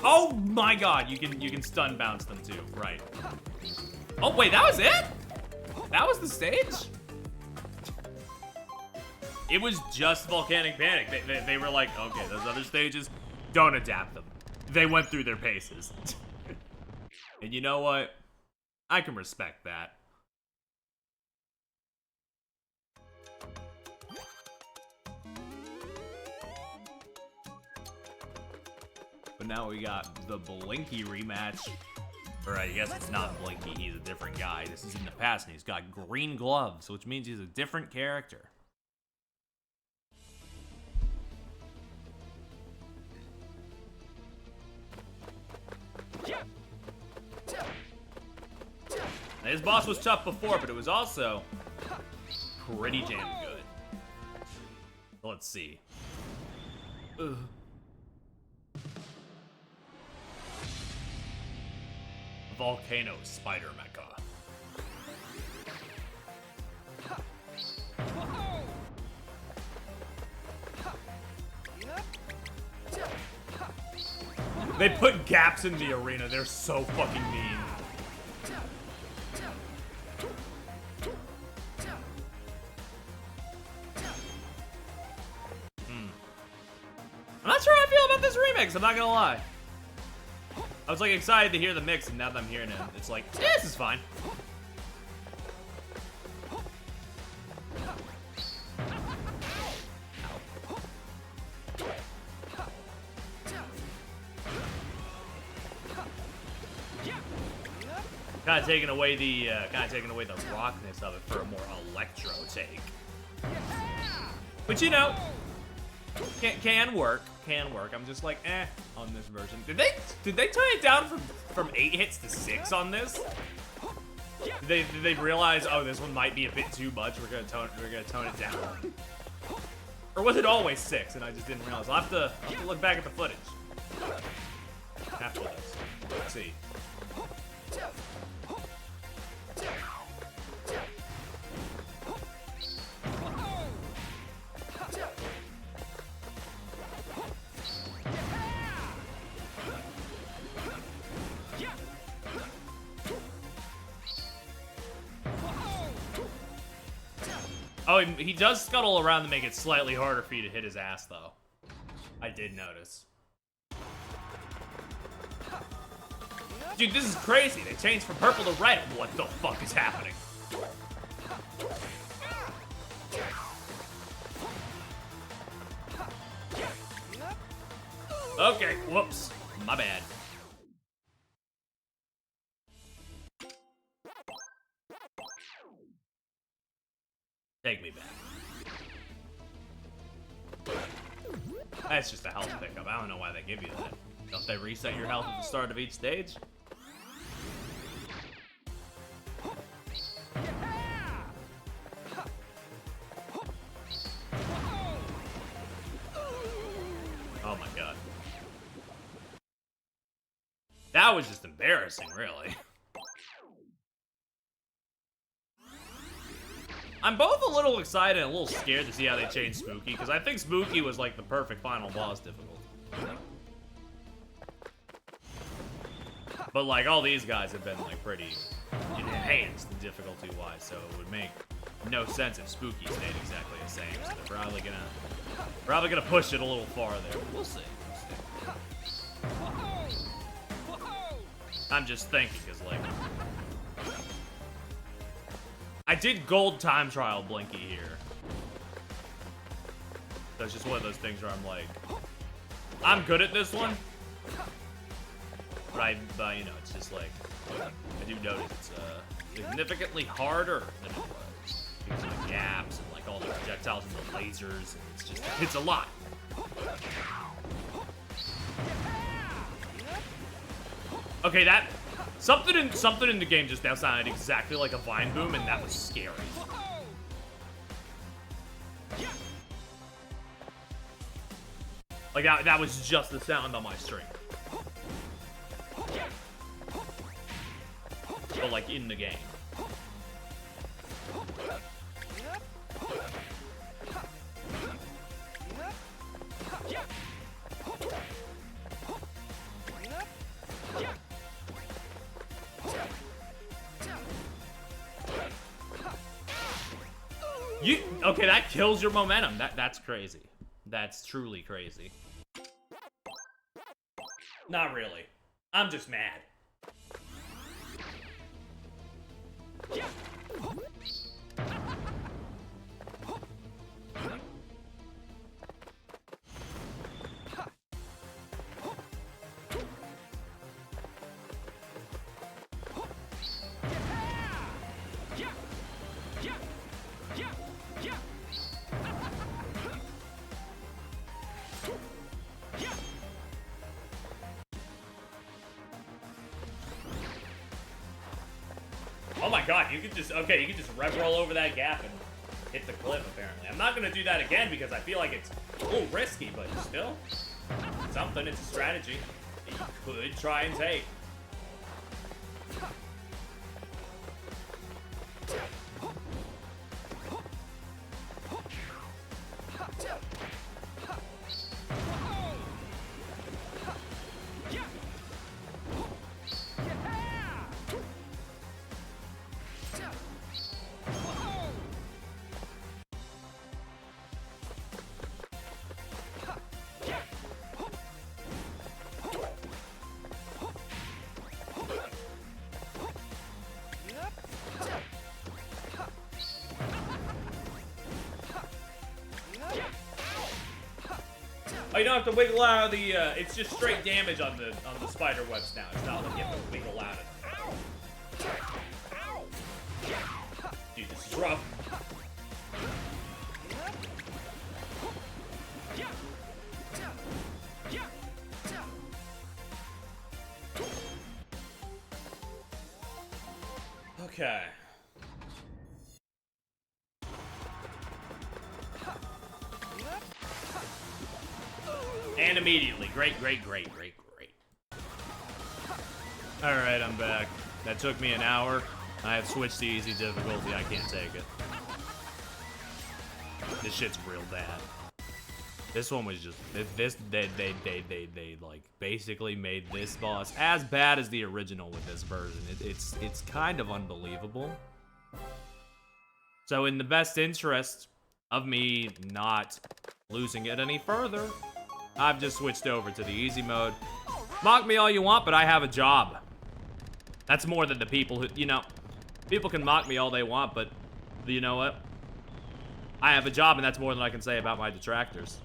Oh my god, you can stun bounce them too, right. Oh wait, that was it? That was the stage? It was just Volcanic Panic. They were like, okay, those other stages, don't adapt them. They went through their paces. And you know what? I can respect that. But now we got the Blinky rematch. Or I guess it's not Blinky, he's a different guy. This is in the past and he's got green gloves, which means he's a different character. Now, his boss was tough before, but it was also pretty damn good. Let's see. Ugh. Volcano Spider Mecha. They put gaps in the arena. They're so fucking mean. I'm not sure how I feel about this remix, I'm not gonna lie. I was like excited to hear the mix, and now that I'm hearing it, it's like, yeah, this is fine. Kind of taking away the rockness of it for a more electro take. But you know, can work. I'm just like, on this version. Did they turn it down from 8 hits to 6 on this? Did they realize, oh, this one might be a bit too much? We're gonna tone it down. Or was it always 6 and I just didn't realize? I'll have to look back at the footage after this. Let's see. Oh, he does scuttle around to make it slightly harder for you to hit his ass, though. I did notice. Dude, this is crazy. They changed from purple to red. What the fuck is happening? Okay, whoops. My bad. Take me back. That's just a health pickup. I don't know why they give you that. Don't they reset your health at the start of each stage? Oh my god. That was just embarrassing, really. I'm both a little excited and a little scared to see how they change Spooky, because I think Spooky was like the perfect final boss difficulty. But like all these guys have been like pretty enhanced difficulty-wise, so it would make no sense if Spooky stayed exactly the same. So they're probably gonna push it a little farther. We'll see. I'm just thinking, because like I did gold time trial Blinky here. So it's just one of those things where I'm like, I'm good at this one. But you know, it's just like, I do notice it's significantly harder than it was. Because of the gaps and like all the projectiles and the lasers, and it's a lot. Okay, that something in the game just now sounded exactly like a vine boom, and that was scary. Like that was just the sound on my stream. But like in the game. Okay, that kills your momentum. That's crazy. That's truly crazy. Not really. I'm just mad. Oh my god, you can just rev roll over that gap and hit the cliff, apparently. I'm not gonna do that again because I feel like it's a little risky, but still, something, it's a strategy that you could try and take. Oh, you don't have to wiggle out of the, it's just straight damage on the spider webs now. It's not like you have to wiggle out of it. It's rough. Okay. And immediately. Great, great, great, great, great. Alright, I'm back. That took me an hour. I have switched to easy difficulty. I can't take it. This shit's real bad. This one was just... They like, basically made this boss as bad as the original with this version. It's kind of unbelievable. So in the best interest of me not losing it any further, I've just switched over to the easy mode. Mock me all you want, but I have a job. That's more than the people who, you know, people can mock me all they want, but you know what? I have a job, and that's more than I can say about my detractors.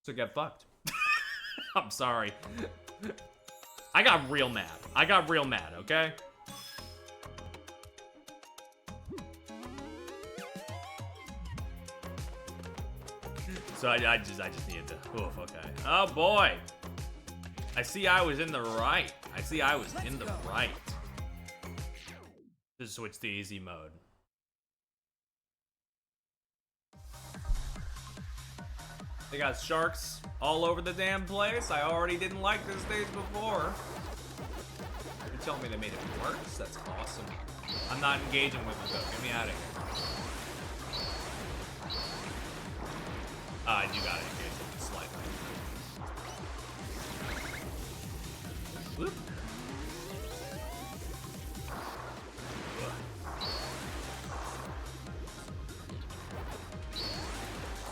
So get fucked. I'm sorry. I got real mad. I got real mad, okay? So I just needed to. Oof, okay. Oh boy. I see I was in the right. I see I was in the right. Just switch to easy mode. They got sharks all over the damn place. I already didn't like this stage before. You're telling me they made it worse? That's awesome. I'm not engaging with it though. Get me out of here. I do gotta engage with it slightly. Whoop.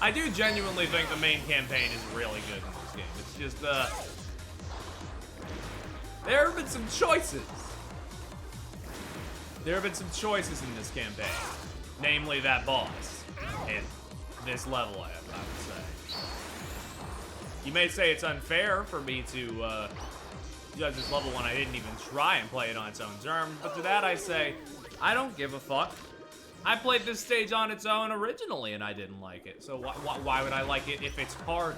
I do genuinely think the main campaign is really good in this game. It's just, there have been some choices. There have been some choices in this campaign. Namely that boss. And this level, I would say. You may say it's unfair for me to, judge this level when I didn't even try and play it on its own terms, but to that I say, I don't give a fuck. I played this stage on its own originally and I didn't like it, so why would I like it if it's harder?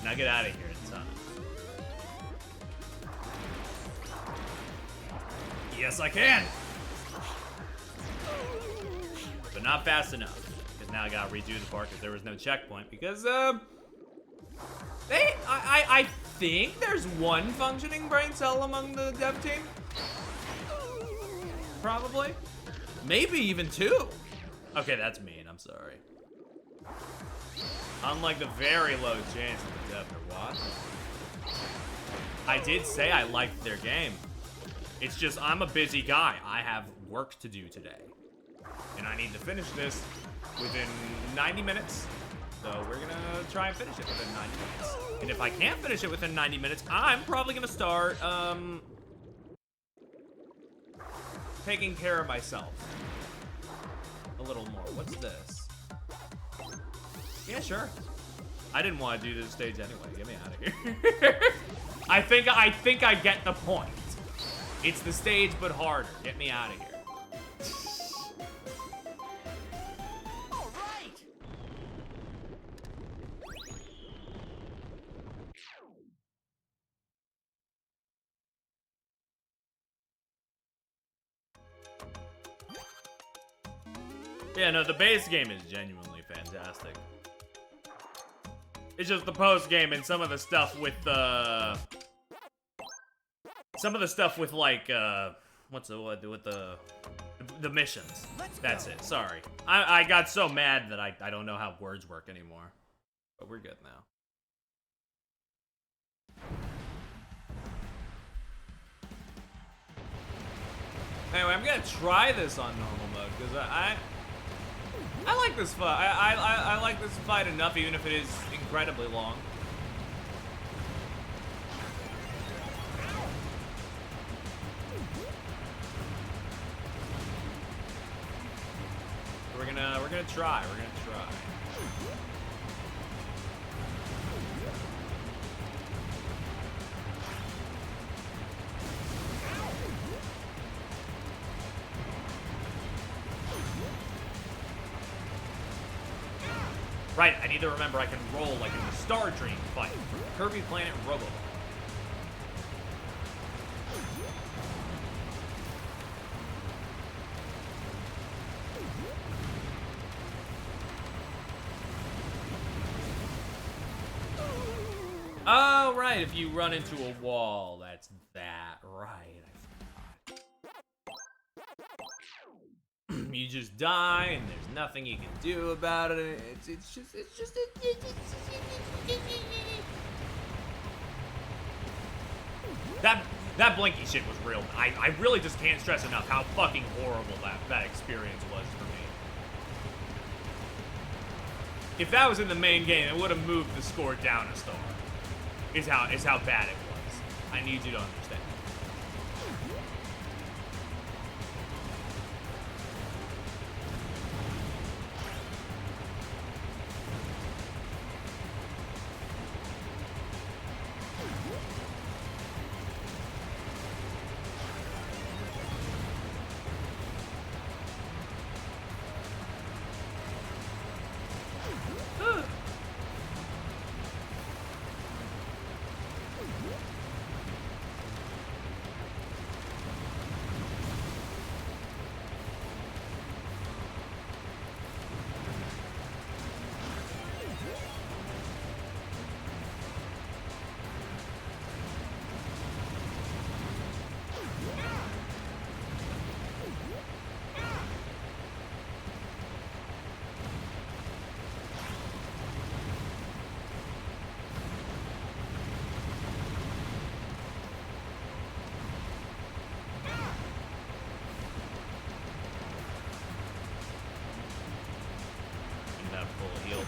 Now get out of here, son. Yes, I can. But not fast enough. Because now I gotta redo the part because there was no checkpoint. Because, I think there's one functioning brain cell among the dev team. Probably. Maybe even two. Okay, that's mean. I'm sorry. Unlike the very low chance of the dev or what? I did say I liked their game. It's just I'm a busy guy. I have work to do today. And I need to finish this within 90 minutes. So we're gonna try and finish it within 90 minutes. And if I can't finish it within 90 minutes, I'm probably gonna start, taking care of myself. A little more. What's this? Yeah, sure. I didn't want to do this stage anyway. Get me out of here. I think I get the point. It's the stage, but harder. Get me out of here. All right. Yeah, no, the base game is genuinely fantastic. It's just the post game and some of the stuff with like what's the with the missions. That's it. Sorry, I got so mad that I don't know how words work anymore. But we're good now. Anyway, I'm gonna try this on normal mode because I like this fight. I like this fight enough, even if it is incredibly long. We're gonna try. We're gonna try. Right, I need to remember I can roll like in the Star Dream fight. Kirby Planet Robo. Oh, right, if you run into a wall, that's that. Right, I forgot. You just die, and there's nothing you can do about it. It's just. That blinky shit was real. I really just can't stress enough how fucking horrible that experience was for me. If that was in the main game, it would have moved the score down a star. Is how bad it was. I need you to understand.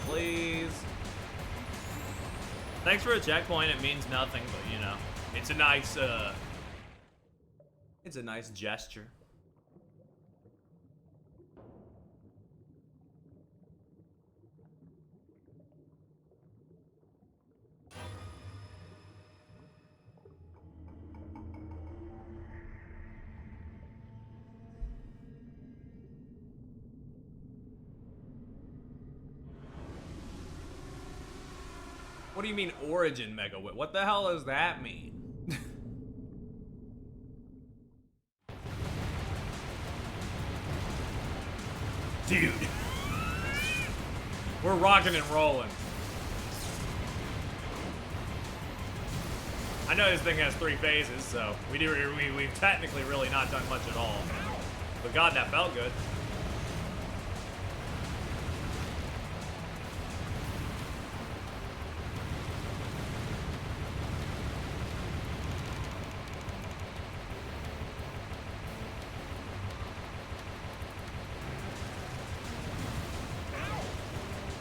Please. Thanks for a checkpoint. It means nothing, but you know, it's a nice gesture. What do you mean Origin Mega Whip? What the hell does that mean? Dude. We're rocking and rolling. I know this thing has 3 phases, so we've technically really not done much at all. But God, that felt good.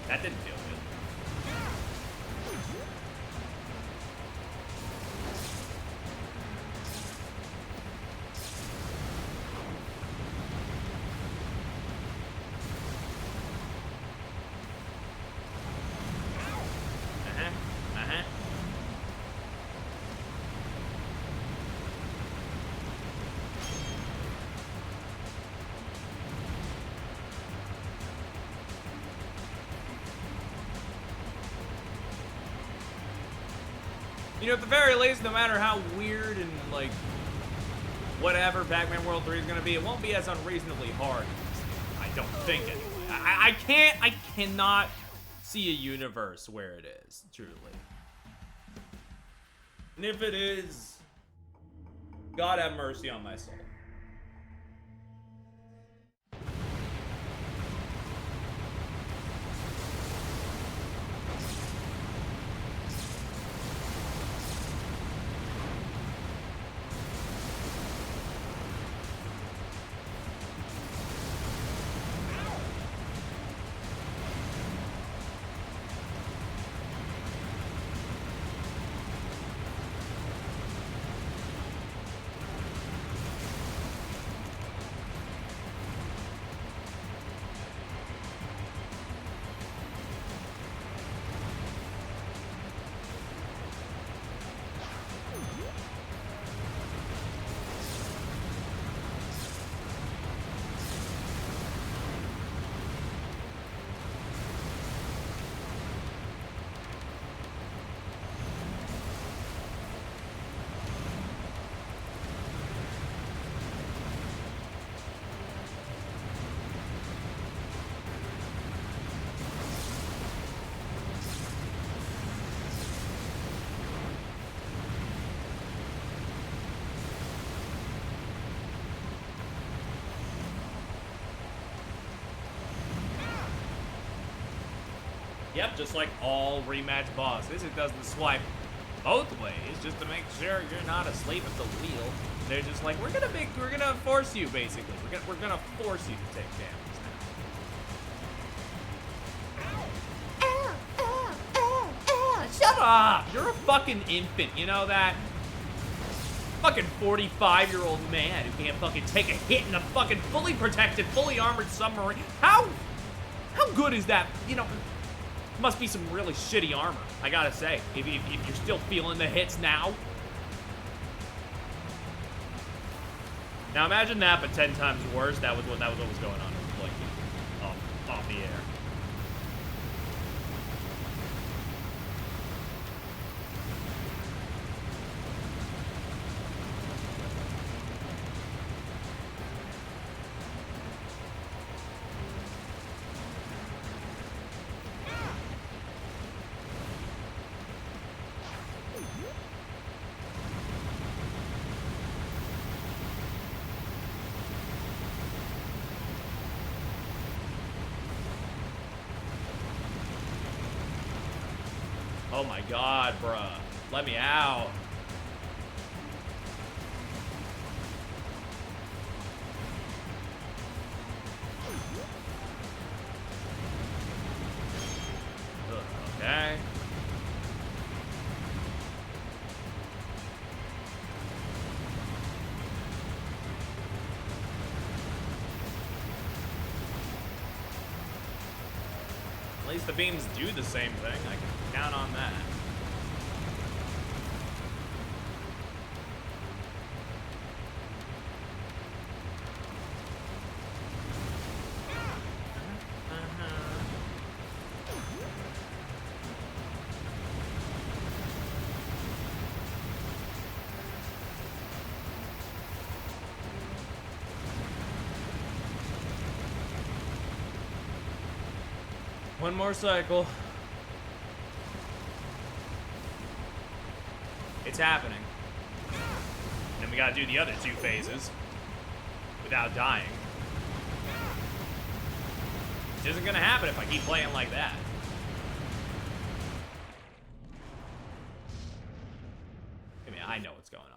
That didn't feel good. You know, at the very least, no matter how weird and, like, whatever Pac-Man World 3 is going to be, it won't be as unreasonably hard. I don't think, anyway. I cannot see a universe where it is, truly. And if it is, God have mercy on my soul. Yep, just like all rematch bosses, it does the swipe both ways just to make sure you're not asleep at the wheel. They're just like, we're gonna force you basically. We're gonna force you to take damage now. Shut up! You're a fucking infant, you know that? Fucking 45-year-old man who can't fucking take a hit in a fucking fully protected, fully armored submarine. How good is that? You know, must be some really shitty armor, I gotta say, if you're still feeling the hits now. Now imagine that, but 10 times worse. That was what was going on. It was like off the air. Oh my god, bruh. Let me out. Okay. At least the beams do the same thing. I can count on that. One more cycle. It's happening. Then we gotta do the other 2 phases without dying. Which isn't gonna happen if I keep playing like that. I mean, I know what's going on.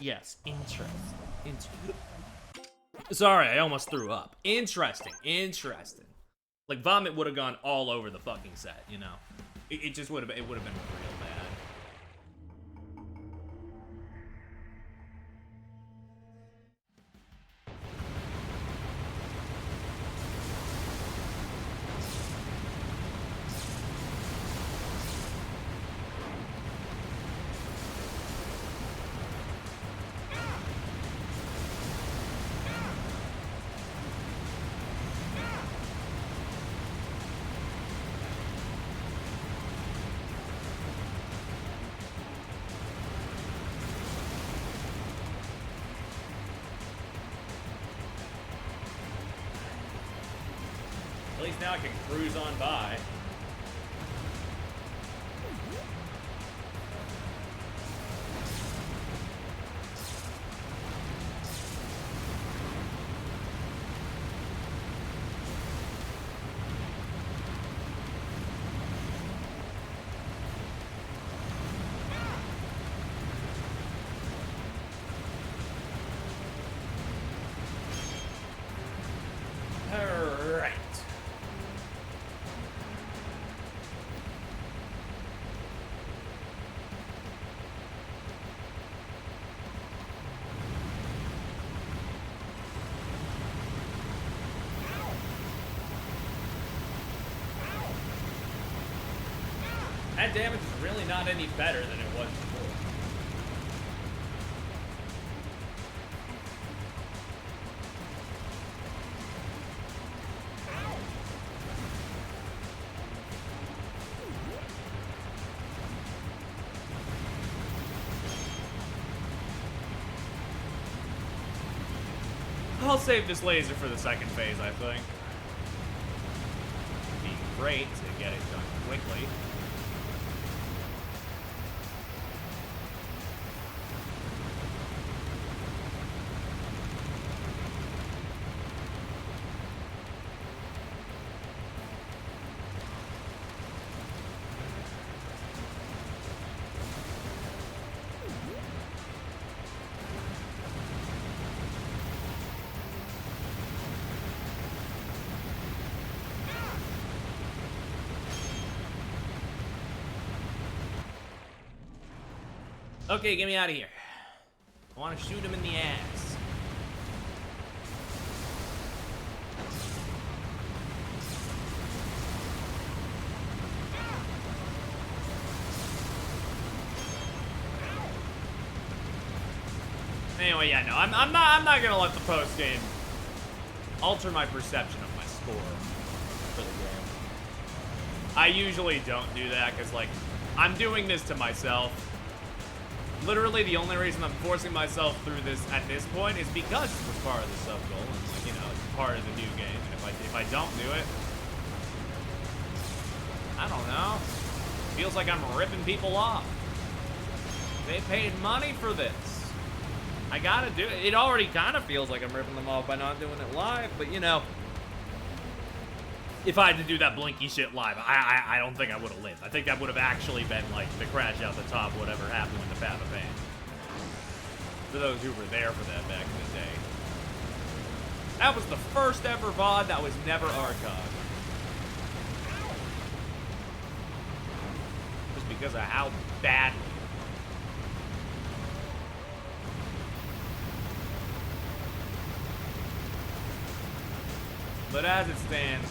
Yes, interesting. Sorry, I almost threw up. Interesting. Like vomit would have gone all over the fucking set, you know. It just would have been real bad. At least now I can cruise on by. That damage is really not any better than it was before. I'll save this laser for the second phase, I think. It'd be great to get it done quickly. Okay, get me out of here. I want to shoot him in the ass. Anyway, yeah, no, I'm not gonna let the post game alter my perception of my score for the game. I usually don't do that because, like, I'm doing this to myself. Literally, the only reason I'm forcing myself through this at this point is because it was part of the sub goal, and, like, you know, it's part of the new game. And if I don't do it, I don't know. It feels like I'm ripping people off. They paid money for this. I gotta do it. It already kind of feels like I'm ripping them off by not doing it live, but you know, if I had to do that blinky shit live, I don't think I would have lived. I think that would have actually been like the crash out the top, whatever happened with the Pac-Man. For those who were there for that back in the day. That was the first ever VOD that was never archived. Just because of how badly. But as it stands,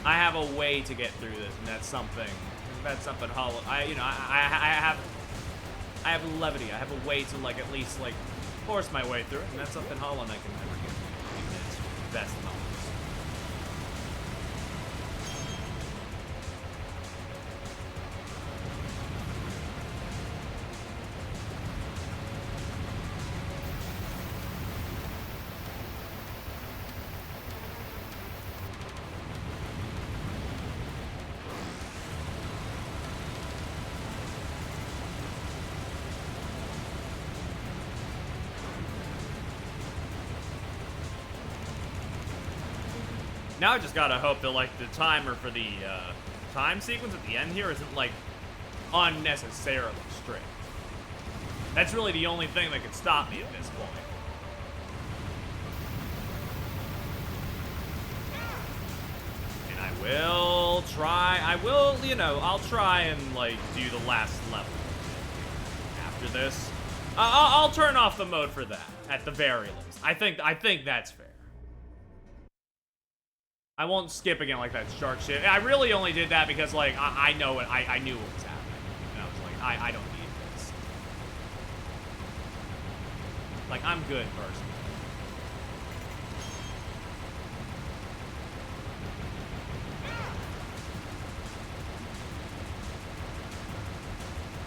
I have a way to get through this, and that's something. That's something hollow. I have levity. I have a way to, like, at least, like, force my way through it, and that's something Hollow Knight can never give me. Even its best moments. Now I just gotta hope that, like, the timer for the time sequence at the end here isn't, like, unnecessarily strict. That's really the only thing that could stop me at this point. And I'll try and, like, do the last level after this. I'll turn off the mode for that, at the very least. I think that's fair. I won't skip again like that shark shit. I really only did that because, like, I know it. I knew what was happening. And I was like, I don't need this. Like, I'm good personally.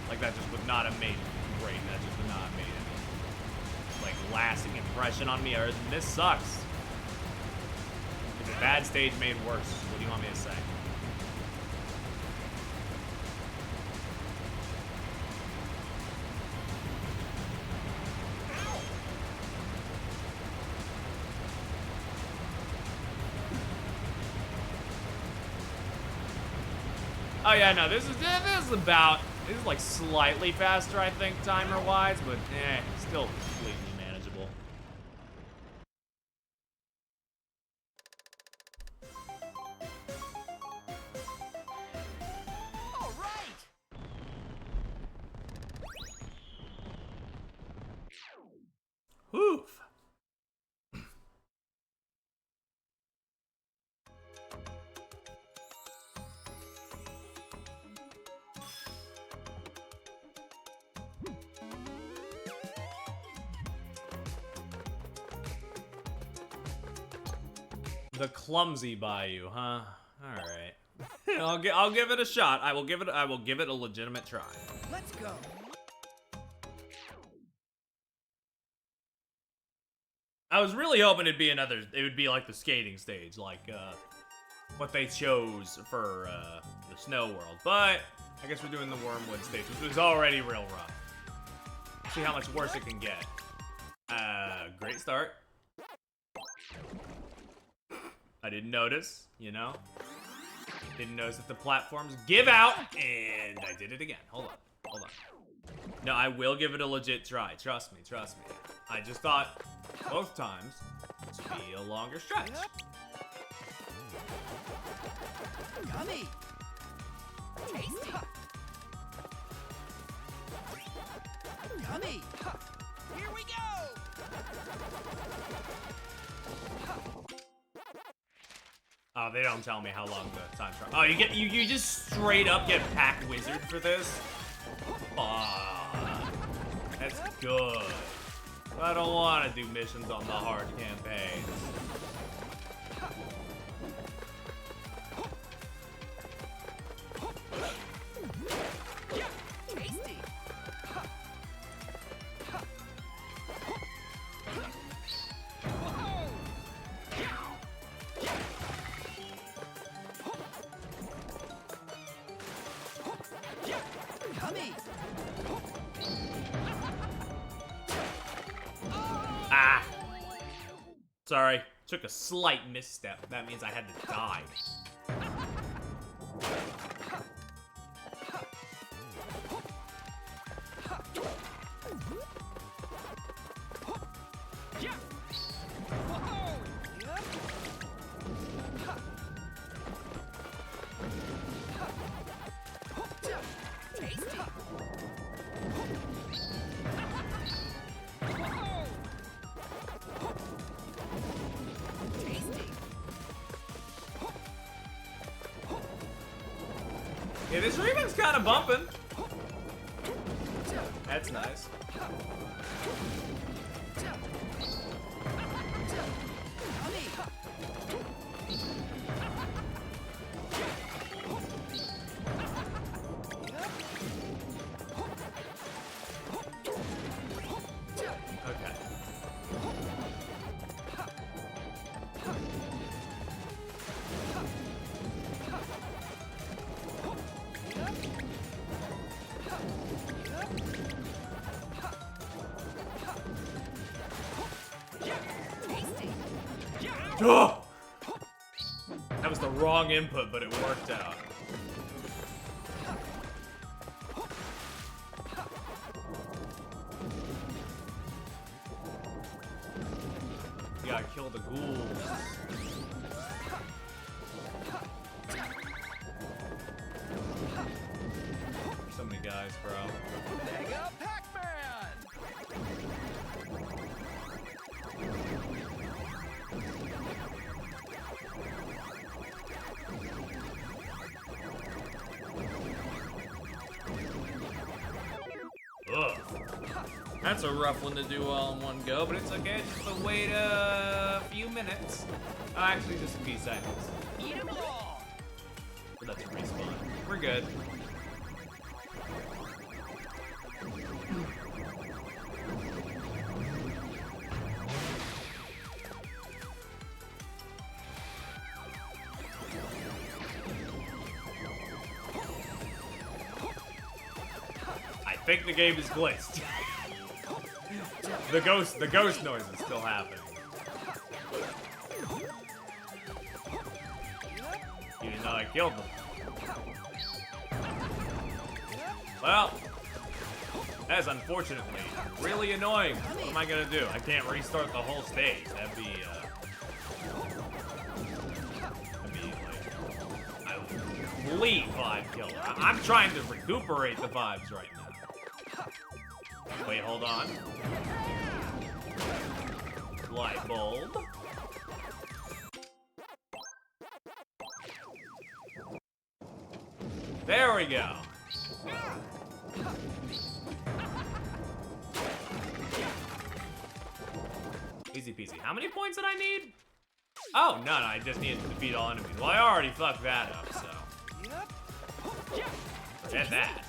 Like, that just would not have made it great. That just would not have made any, like, lasting impression on me other than this sucks. It's a bad stage made worse. What do you want me to say? Oh yeah, no, this is like slightly faster, I think, timer-wise, but still completely manageable. All right. Oof. The clumsy Bayou, huh? All right. I'll give it a shot. I will give it a legitimate try. Let's go. I was really hoping it would be like the skating stage, like what they chose for the snow world. But I guess we're doing the Wormwood stage, which was already real rough. See how much worse it can get. Great start. I didn't notice, you know? Didn't notice that the platforms give out, and I did it again. Hold on. No, I will give it a legit try. Trust me. I just thought both times this would be a longer stretch. Yummy. Tasty. Yummy. Here we go. Oh, they don't tell me how long the time trial. Oh, you just straight up get Pac-Wizard for this? That's good. I don't want to do missions on the hard campaign. Tasty. Yummy. Ah! Sorry. Took a slight misstep. That means I had to die. Yeah, this Re-Pac's kind of bumping. That's nice. Okay. Oh! That was the wrong input, but it worked out. You gotta kill the ghouls. So many guys, bro. Mega Pac-Man. Ugh. That's a rough one to do all in one go, but it's okay. Just wait a few minutes. Oh, actually, just a few seconds. Eat 'em all. But that's a respawn. We're good. I think the game is glitched. the ghost noise is still happening. You didn't know I killed them. Well, that's unfortunately really annoying. What am I gonna do? I can't restart the whole stage. That'd be like a complete vibe killer. I'm trying to recuperate the vibes right now. Wait, hold on. Light bulb. There we go. Easy peasy. How many points did I need? Oh, no, I just needed to defeat all enemies. Well, I already fucked that up, so. Forget that.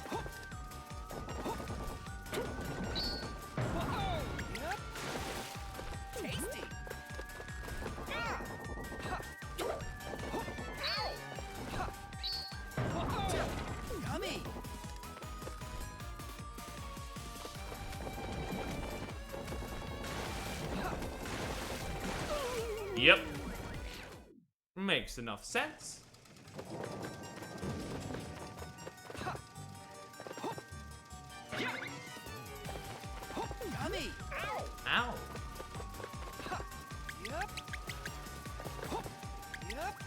Tasty. Yep. Makes enough sense. Yummy. Ow. Yep. Yep.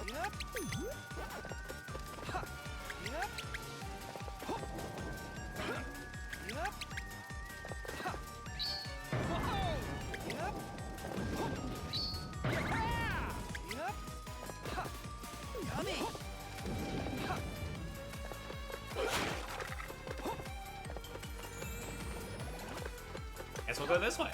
Yep. Yep. Yep. Whoa. Yep. Yep. Yummy. Guess we'll go this way.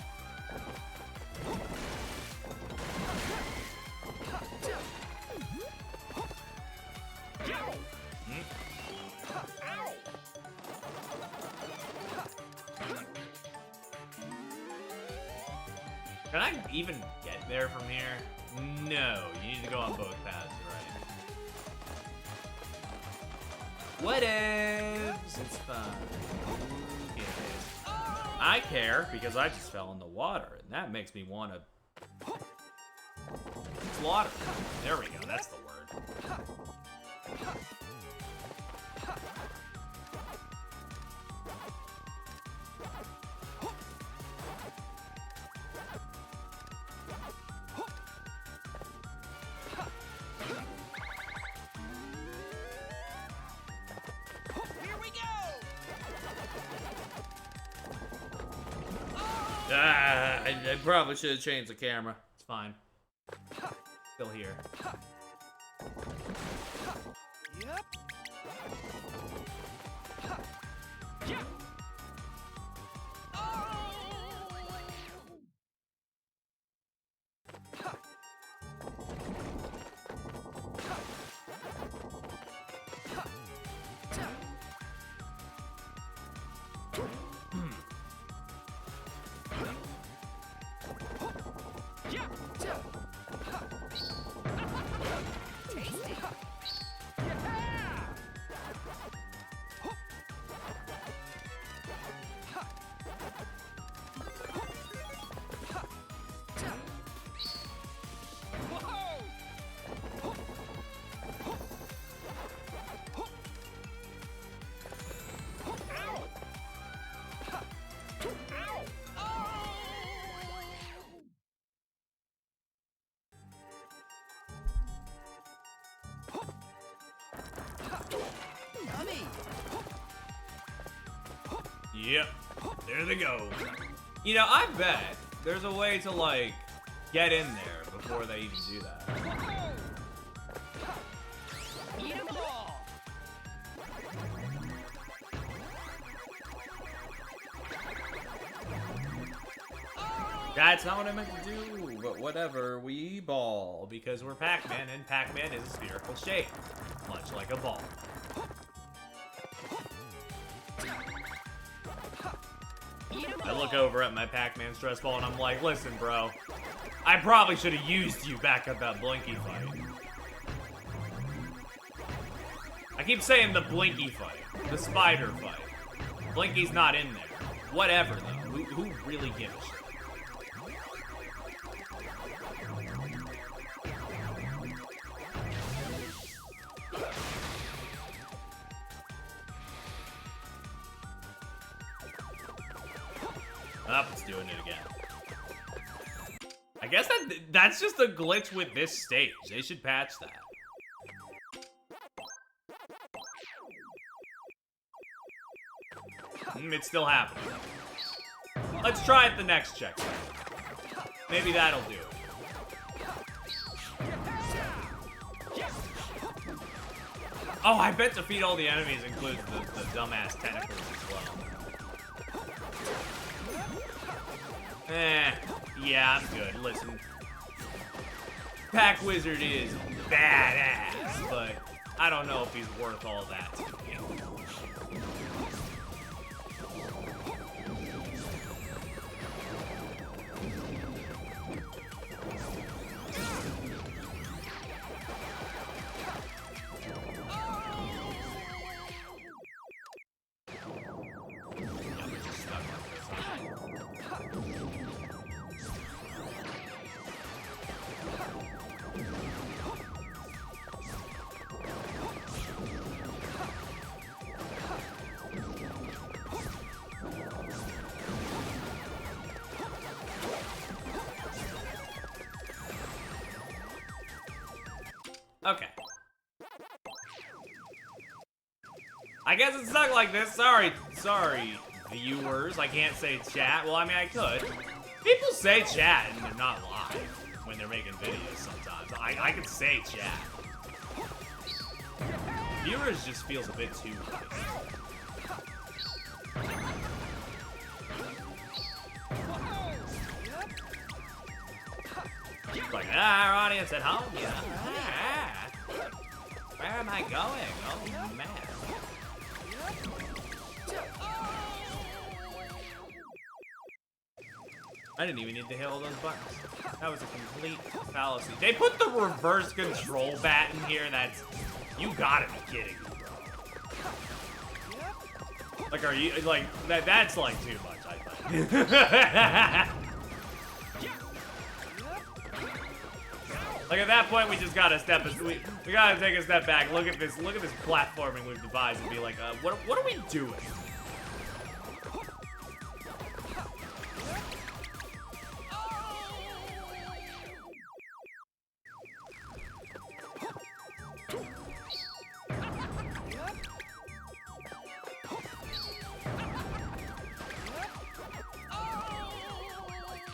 Can I even get there from here? No, you need to go on both paths, right? What ifs? It's fine. Who cares? I care because I just fell in the water, and that makes me want to slaughter. There we go, that's the word. Here we go. I probably should have changed the camera. It's fine. Still here. Yep. Tasty. Yummy. Yep, there they go. You know, I bet there's a way to, like, get in there before they even do that. Eat 'em all. That's not what I meant to do, but whatever, we ball, because we're Pac-Man, and Pac-Man is a spherical shape, much like a ball. I look over at my Pac-Man stress ball and I'm like, listen, bro, I probably should have used you back at that Blinky fight. I keep saying the Blinky fight, the spider fight. Blinky's not in there. Whatever, though. Who really gives a shit? Up, it's doing it again. I guess that's just a glitch with this stage. They should patch that. It's still happening. Let's try it the next checkpoint. Maybe that'll do. Oh, I bet defeat all the enemies includes the dumbass tentacles as well. Yeah, I'm good. Listen, Pac-Wizard is badass, but I don't know if he's worth all that to me. Okay. I guess it's stuck like this. Sorry, viewers. I can't say chat. Well, I mean, I could. People say chat and they're not live when they're making videos sometimes. I could say chat. Viewers just feels a bit too weird. Like, our audience at home, yeah. Where am I going? Oh, man. I didn't even need to hit all those buttons. That was a complete fallacy. They put the reverse control bat in here. That's... You gotta be kidding me, bro. Like, are you... Like, that's, like, too much, I think. Like, at that point, we just gotta step... We gotta take a step back, look at this platforming we've devised and be like, what are we doing?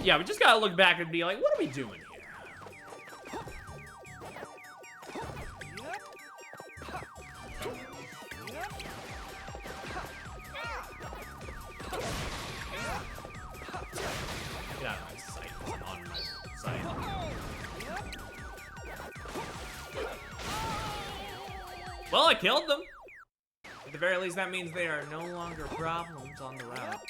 Yeah, we just gotta look back and be like, what are we doing here? Get out of my sight. I'm on my sight. Well, I killed them. At the very least, that means they are no longer problems on the route.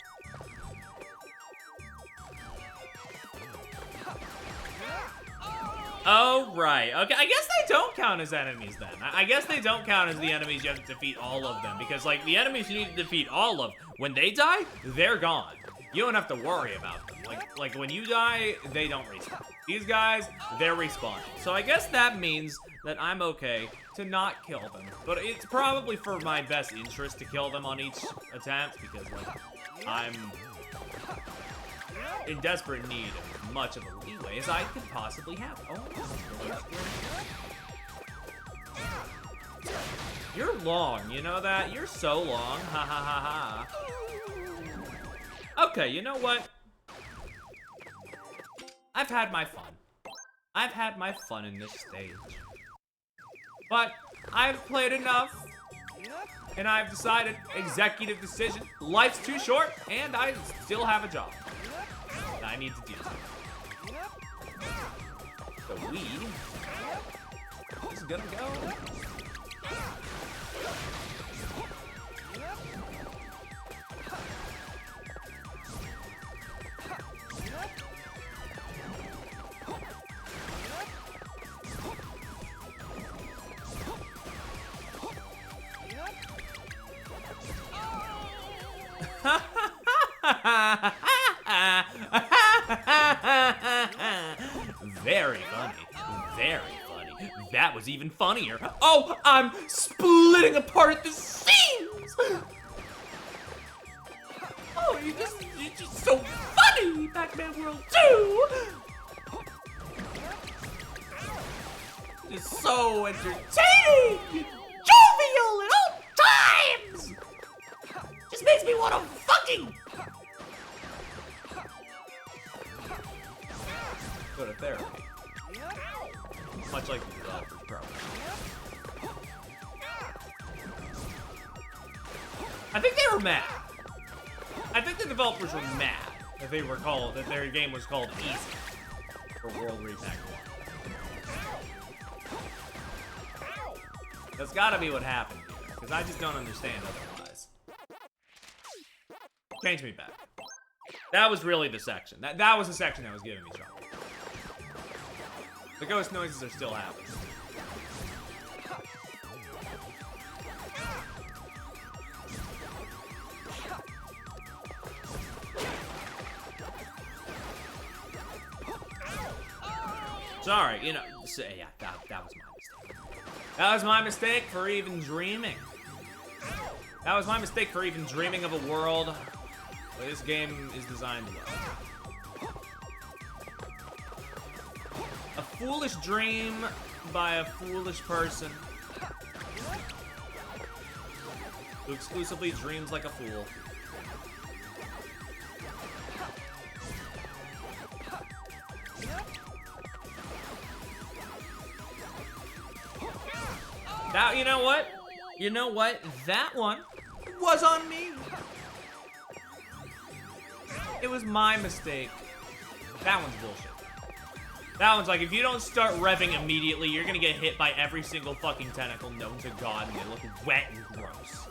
Oh, right. Okay, I guess they don't count as enemies then. I guess they don't count as the enemies you have to defeat all of them. Because, like, the enemies you need to defeat all of, when they die, they're gone. You don't have to worry about them. Like when you die, they don't respawn. These guys, they're respawning. So I guess that means that I'm okay to not kill them. But it's probably for my best interest to kill them on each attempt. Because, like, I'm in desperate need of much of a leeway as I could possibly have. Oh, you're long, you know that? You're so long. Ha ha ha ha. Okay, you know what? I've had my fun. I've had my fun in this stage. But I've played enough. And I've decided, executive decision, life's too short, and I still have a job that I need to do. So we is gonna go. Very funny. Very funny. That was even funnier. Oh, I'm splitting apart the seams! Oh, you're just so funny, Pac-Man World 2! It's so entertaining! Jovial at all times! Just makes me want to fucking go to therapy. Much like the developers, probably. I think they were mad. I think the developers were mad that they were called, that their game was called Easy for World Re-Pac 1. That's gotta be what happened here, because I just don't understand otherwise. Change me back. That was really the section. That was the section that was giving me trouble. The ghost noises are still happening. Sorry, you know, so, yeah, that was my mistake. That was my mistake for even dreaming. That was my mistake for even dreaming of a world where this game is designed well. A foolish dream by a foolish person who exclusively dreams like a fool. Now, you know what? You know what? That one was on me. It was my mistake. That one's bullshit. That one's like, if you don't start revving immediately, you're gonna get hit by every single fucking tentacle known to God, and they look wet and gross.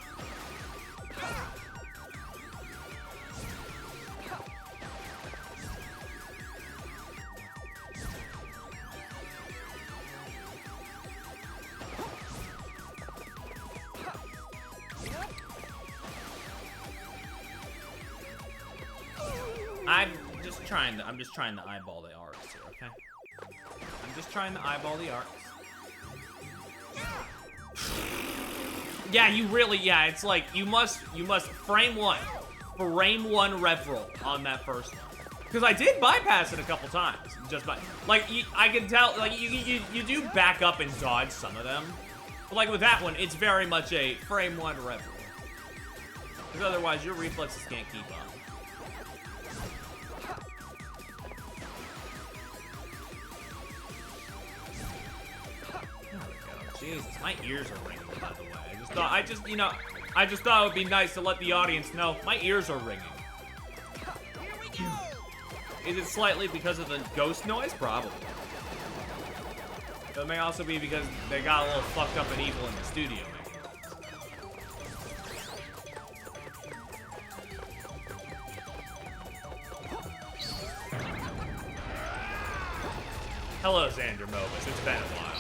I'm just trying to eyeball the arcs here, okay? I'm just trying to eyeball the arcs. Yeah, you really, yeah, it's like, you must frame one rev roll on that first one. Because I did bypass it a couple times, just by, like, I can tell, like, you do back up and dodge some of them. But like with that one, it's very much a frame one rev roll. Because otherwise, your reflexes can't keep up. Jesus, my ears are ringing, by the way. I just thought it would be nice to let the audience know my ears are ringing. Here we go. Is it slightly because of the ghost noise? Probably. But it may also be because they got a little fucked up and evil in the studio, man. Hello, Xander Mobus. It's been a while.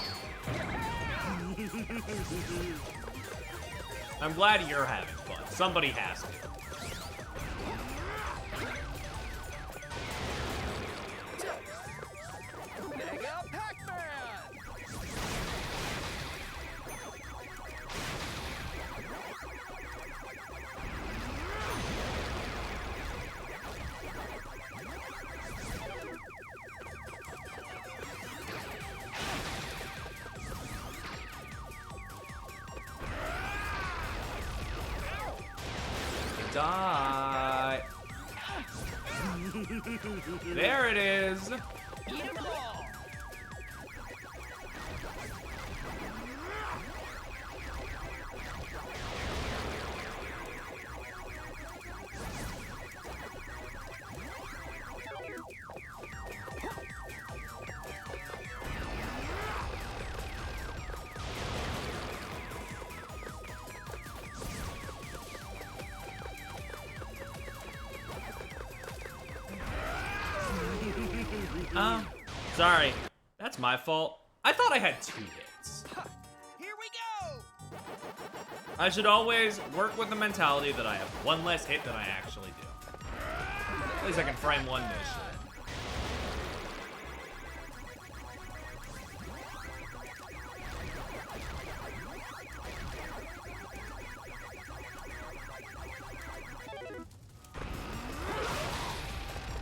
I'm glad you're having fun. Somebody has to. Mega Pac-Man. Die. There it is. Eat 'em all. Sorry. That's my fault. I thought I had 2 hits. Here we go. I should always work with the mentality that I have 1 less hit than I actually do. At least I can frame 1 this shit.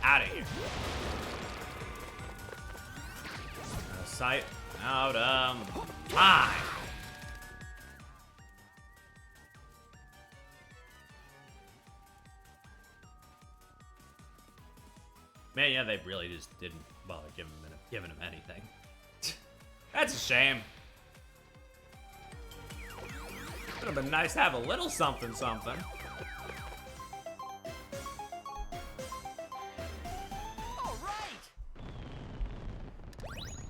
Out of here. Sight out time. Man, yeah, they really just didn't bother giving him anything. That's a shame. Would have been nice to have a little something. All right.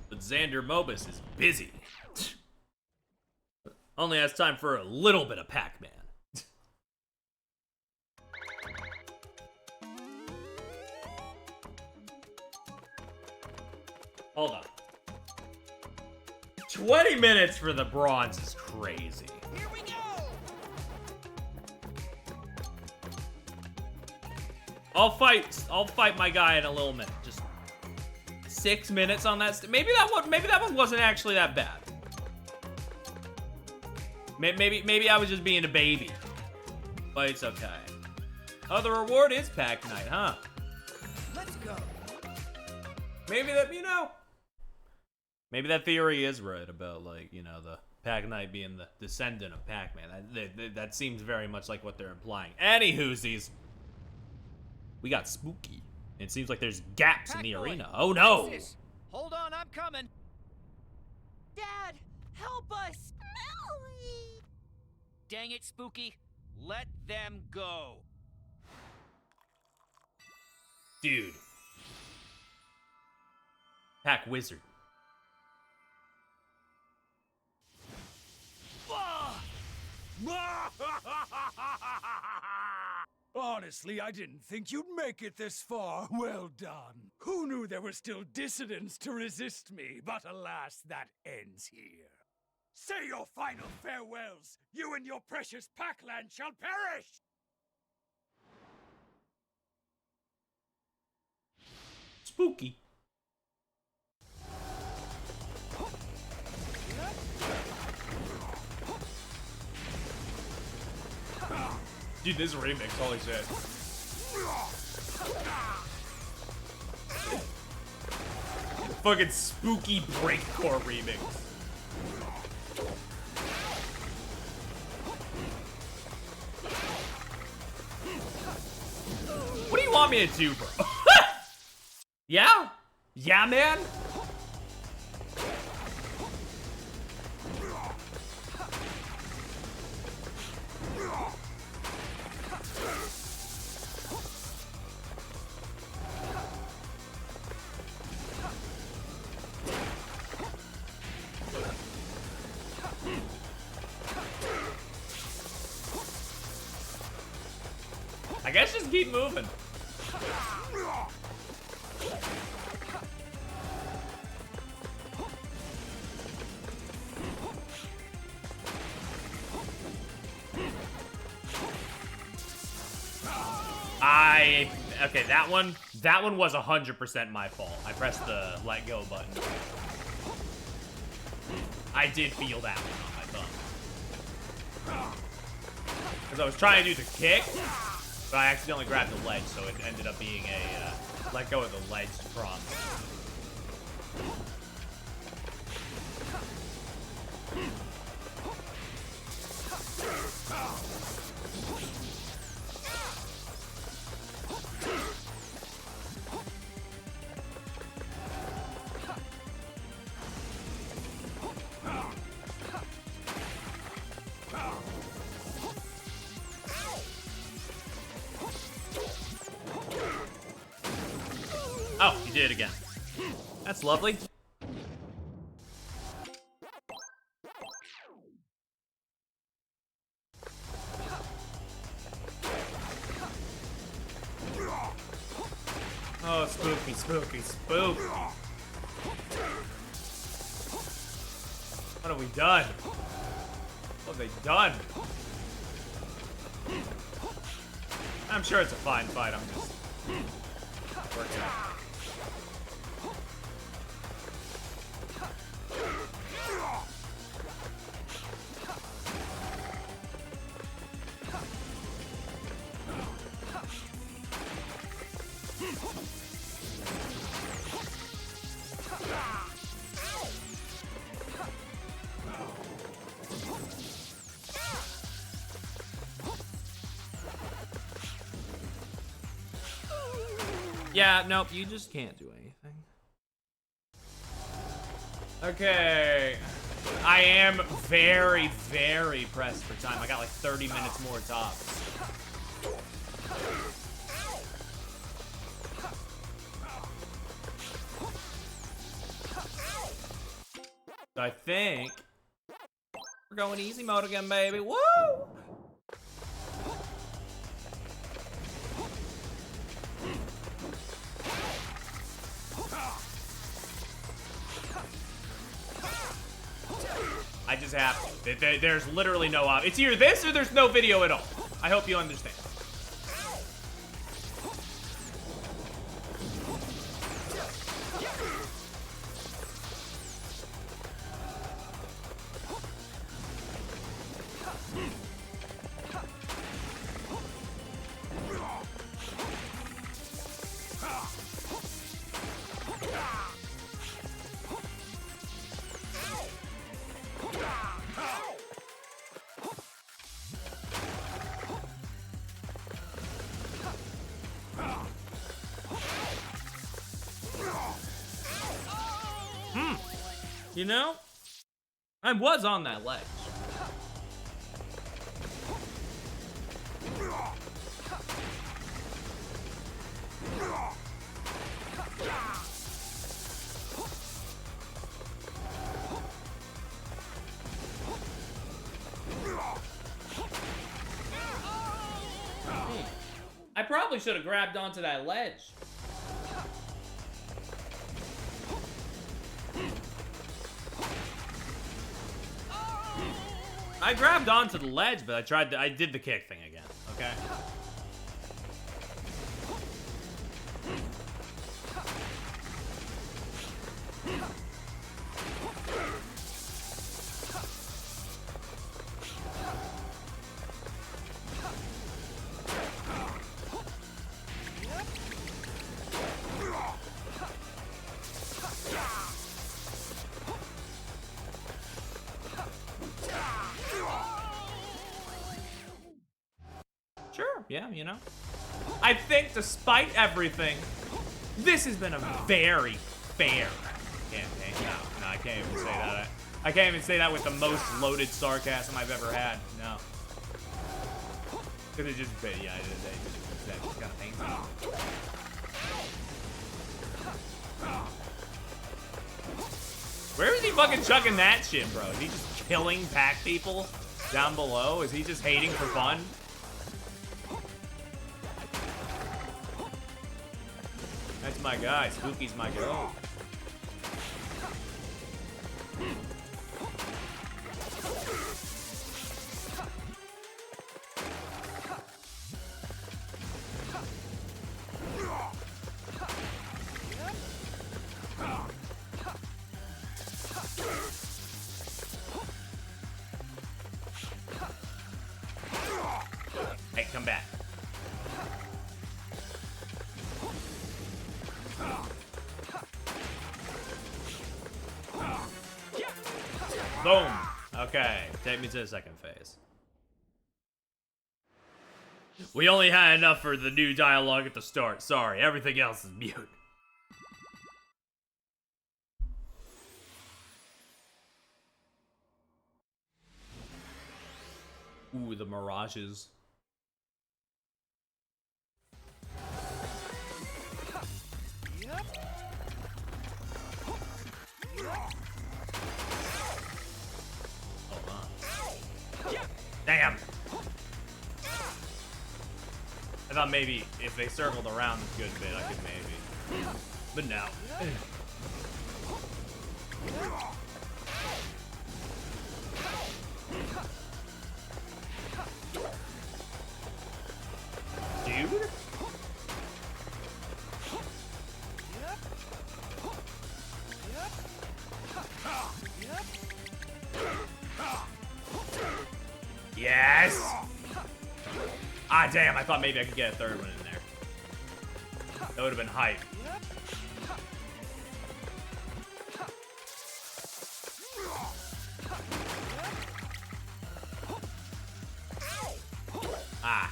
But Xander Mobus is busy. Only has time for a little bit of Pac-Man. Hold on. 20 minutes for the bronze is crazy. Here we go. I'll fight my guy in a little minute. Just 6 minutes on that. Maybe that one wasn't actually that bad. Maybe I was just being a baby. But it's okay. Oh, the reward is Pac Night, huh? Let's go. Maybe Maybe that theory is right about, like, you know, the Pac-Knight being the descendant of Pac-Man. That seems very much like what they're implying. Anywhoosies, we got spooky. It seems like there's gaps in the Pac-Boy, arena. Oh no! Isis, hold on, I'm coming. Dad, help us! Dang it, Spooky. Let them go. Dude. Pac Wizard. Honestly, I didn't think you'd make it this far. Well done. Who knew there were still dissidents to resist me? But alas, that ends here. Say your final farewells. You and your precious Pac-Land shall perish! Spooky. Dude, this remix, holy shit. Fucking spooky breakcore remix. What do you want me to do, bro? Yeah? Yeah, man? I guess just keep moving. Okay, that one was 100% my fault. I pressed the let go button. I did feel that one on my thumb. Because I was trying to do the kick, but I accidentally grabbed the ledge, so it ended up being a let go of the ledge prompt. Oh, he did it again. That's lovely. Oh, spooky, spooky, spooky. What have we done? What have they done? I'm sure it's a fine fight. I'm just working out. Yeah, nope, you just can't do anything. Okay. I am very, very pressed for time. I got like 30 minutes more tops. So I think we're going easy mode again, baby. Woo! I just have to. There's literally no option. It's either this or there's no video at all. I hope you understand. You know? I was on that ledge. I probably should have grabbed onto that ledge. I grabbed onto the ledge, but I did the kick thing again, okay? Sure, yeah, you know. I think despite everything, this has been a very fair campaign. No, I can't even say that. I can't even say that with the most loaded sarcasm I've ever had. No. Cause it just, yeah, that just kind of pains me. Where is he fucking chucking that shit, bro? Is he just killing Pac people down below? Is he just hating for fun? That's my guy. Spooky's my guy. Hey, come back. Boom. Okay, take me to the second phase. We only had enough for the new dialogue at the start. Sorry, everything else is mute. Ooh, the mirages. Damn! I thought maybe if they circled around a good bit, I could maybe. But no. Dude? Yes! Ah, damn, I thought maybe I could get a third one in there. That would have been hype. Ah.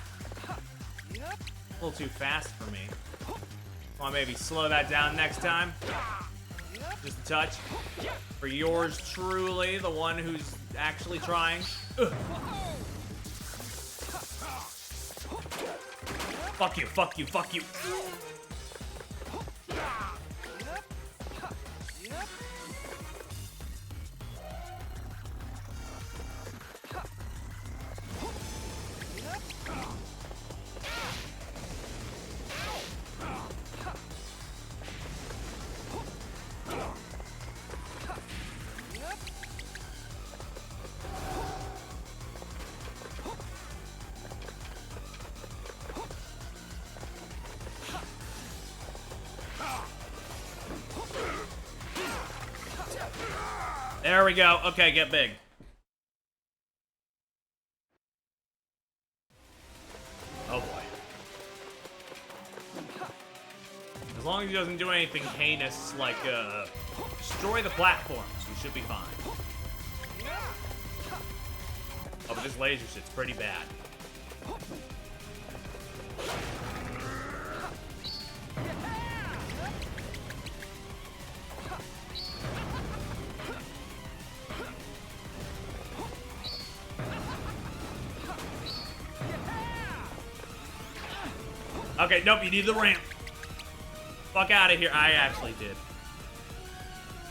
A little too fast for me. Want to maybe slow that down next time? Just a touch. For yours truly, the one who's actually trying. Ugh. Fuck you, fuck you, fuck you. There we go. Okay, get big. Oh boy. As long as he doesn't do anything heinous like destroy the platforms, we should be fine. Oh, but this laser shit's pretty bad. Okay, nope, you need the ramp. Fuck out of here. I actually did.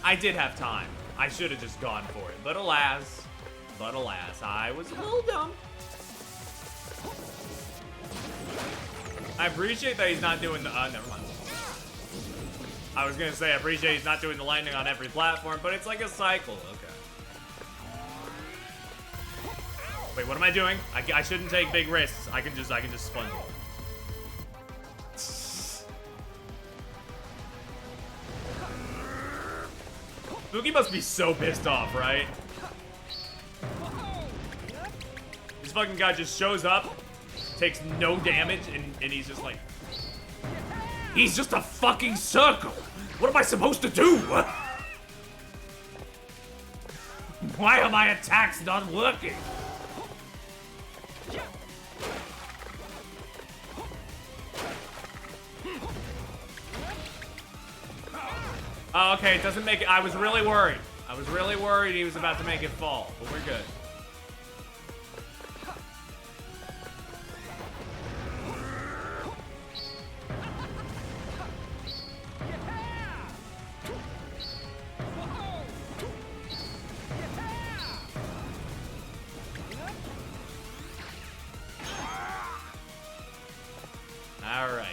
I did have time. I should have just gone for it. But alas, I was a little dumb. I appreciate that he's not doing the, never mind. I was gonna say, I appreciate he's not doing the lightning on every platform, but it's like a cycle, okay. Wait, what am I doing? I shouldn't take big risks. I can just sponge it. Spooky must be so pissed off, right? This fucking guy just shows up, takes no damage, and he's just like... He's just a fucking circle! What am I supposed to do? Why are my attacks not working? Oh, okay, it doesn't make it. I was really worried. I was really worried he was about to make it fall, but we're good. All right.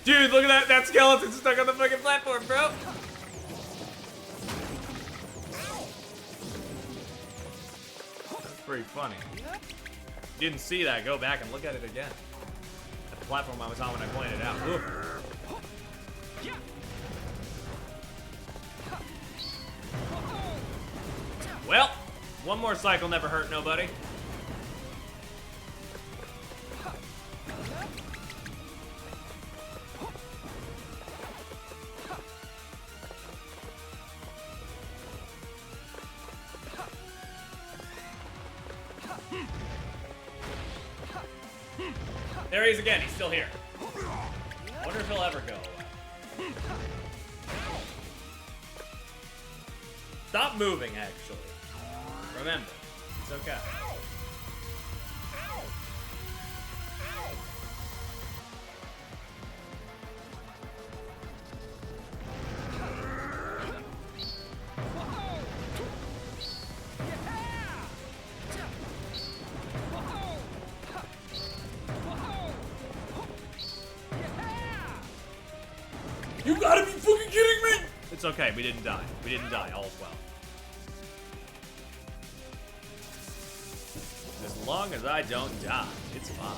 Dude, look at that skeleton stuck on the fucking platform, bro. That's pretty funny. Didn't see that, go back and look at it again. At the platform I was on when I pointed it out. Ooh. Well, one more cycle never hurt nobody. There he is again, he's still here. I wonder if he'll ever go away. Stop moving, actually. Remember, it's okay. You gotta be fucking kidding me! It's okay, we didn't die. We didn't die, all's well. As long as I don't die, it's fine.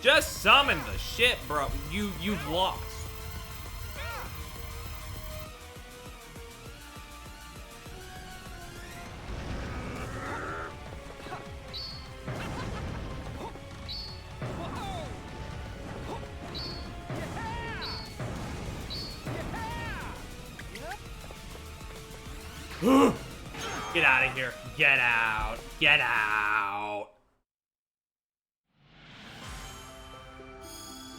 Just summon the shit, bro. You've lost. Get out of here. Get out. Get out.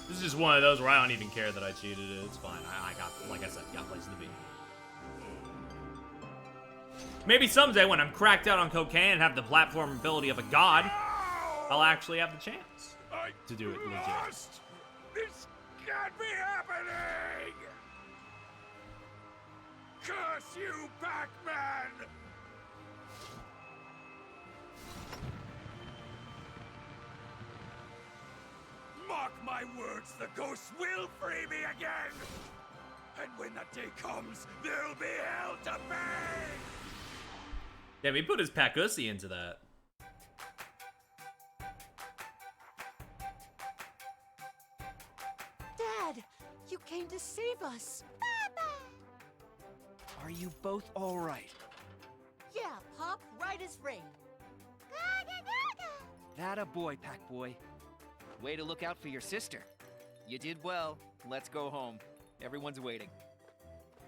This is just one of those where I don't even care that I cheated it. It's fine. I got, like I said, got places to be. Maybe someday when I'm cracked out on cocaine and have the platform ability of a god, I'll actually have the chance to do it legit. This can't be happening! Curse you, Pac-Man! Mark my words, the ghosts will free me again! And when that day comes, there'll be hell to pay! Damn, he put his Pac-Ussy into that. Dad, you came to save us. Are you both all right? Yeah, Pop, right as rain. That a boy, Pac-Boy. Way to look out for your sister. You did well. Let's go home. Everyone's waiting.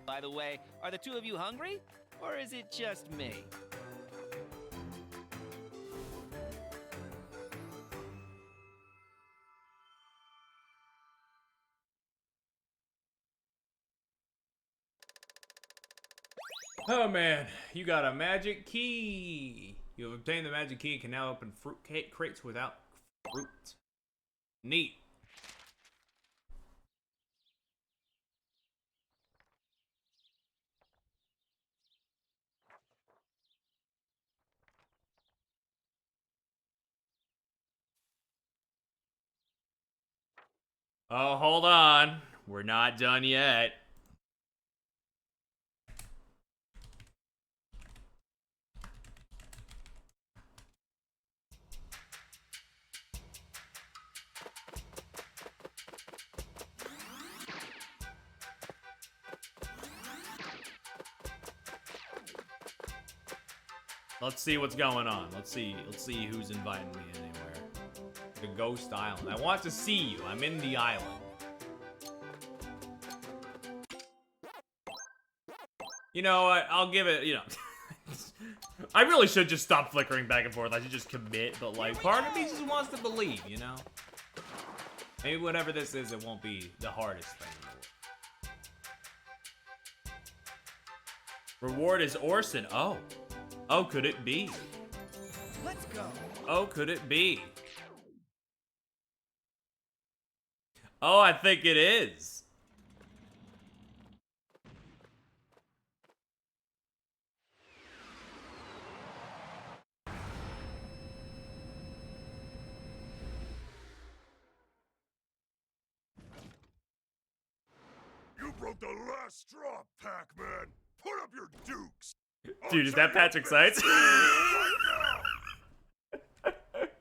By the way, are the two of you hungry? Or is it just me? Oh man, you got a magic key. You have obtained the magic key and can now open fruit cake crates without fruit. Neat. Oh, hold on. We're not done yet. Let's see what's going on. Let's see who's inviting me anywhere. The Ghost Island. I want to see you. I'm in the island. You know what? I'll give it, you know. I really should just stop flickering back and forth. I should just commit, but like, part of me just wants to believe, you know? Maybe whatever this is, it won't be the hardest thing in the world. Reward is Orson. Oh. Oh, could it be? Let's go. Oh, could it be? Oh, I think it is. You broke the last straw, Pac-Man. Put up your dukes. Dude, is that Patrick Seitz?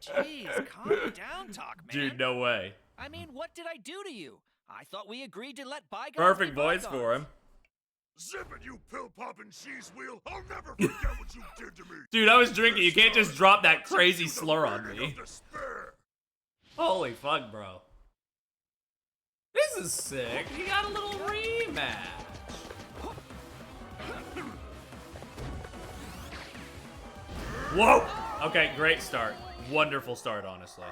Jeez, calm down, Talk Man. Dude, no way. I mean, what did I do to you? I thought we agreed to let bygones Perfect be voice bygones. for him. Zip it, you pill-popping cheese wheel. I'll never forget what you did to me. Dude, I was drinking. You can't just drop that crazy slur on me. Holy fuck, bro. This is sick. You got a little rematch. Whoa! Okay, great start. Wonderful start, honestly.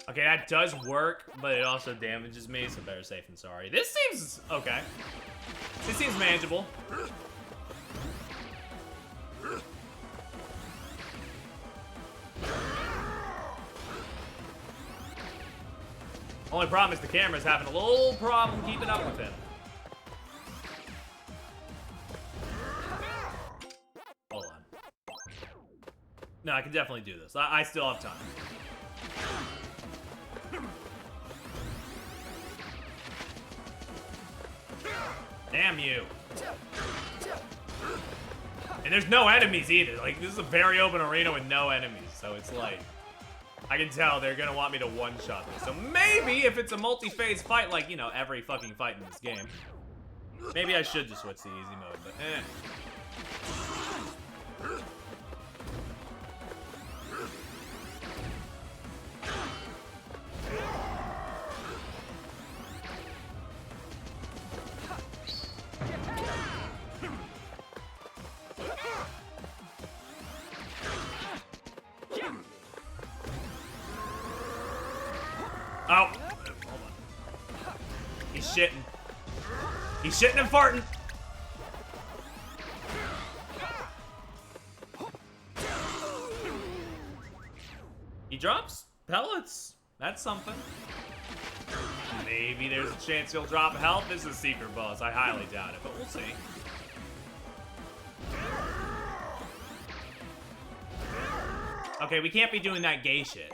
Okay, that does work, but it also damages me, so better safe than sorry. This seems okay. This seems manageable. Only problem is the camera's having a little problem keeping up with him. Hold on. No, I can definitely do this. I still have time. Damn you. And there's no enemies either. Like, this is a very open arena with no enemies. So it's like, I can tell they're gonna want me to one-shot this. So maybe if it's a multi-phase fight, like, you know, every fucking fight in this game, maybe I should just switch to easy mode, but eh. Oh, hold on. He's shitting. He's shitting and farting. He drops pellets. That's something. Maybe there's a chance he'll drop health. This is a secret boss. I highly doubt it, but we'll see. Okay, we can't be doing that gay shit.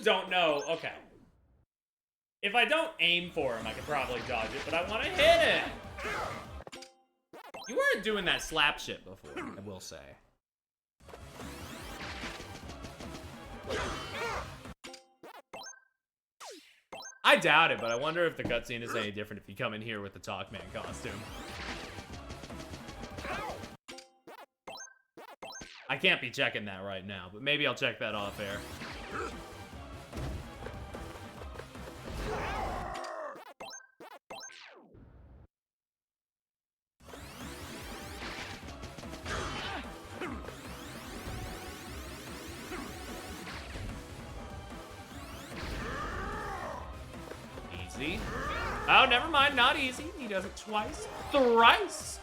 Don't know. Okay. If I don't aim for him, I could probably dodge it, but I want to hit it. You weren't doing that slap shit before, I will say. I doubt it, but I wonder if the cutscene is any different if you come in here with the Pac-Man costume. I can't be checking that right now, but maybe I'll check that off air. Easy. Oh, never mind, not easy. He does it twice, thrice.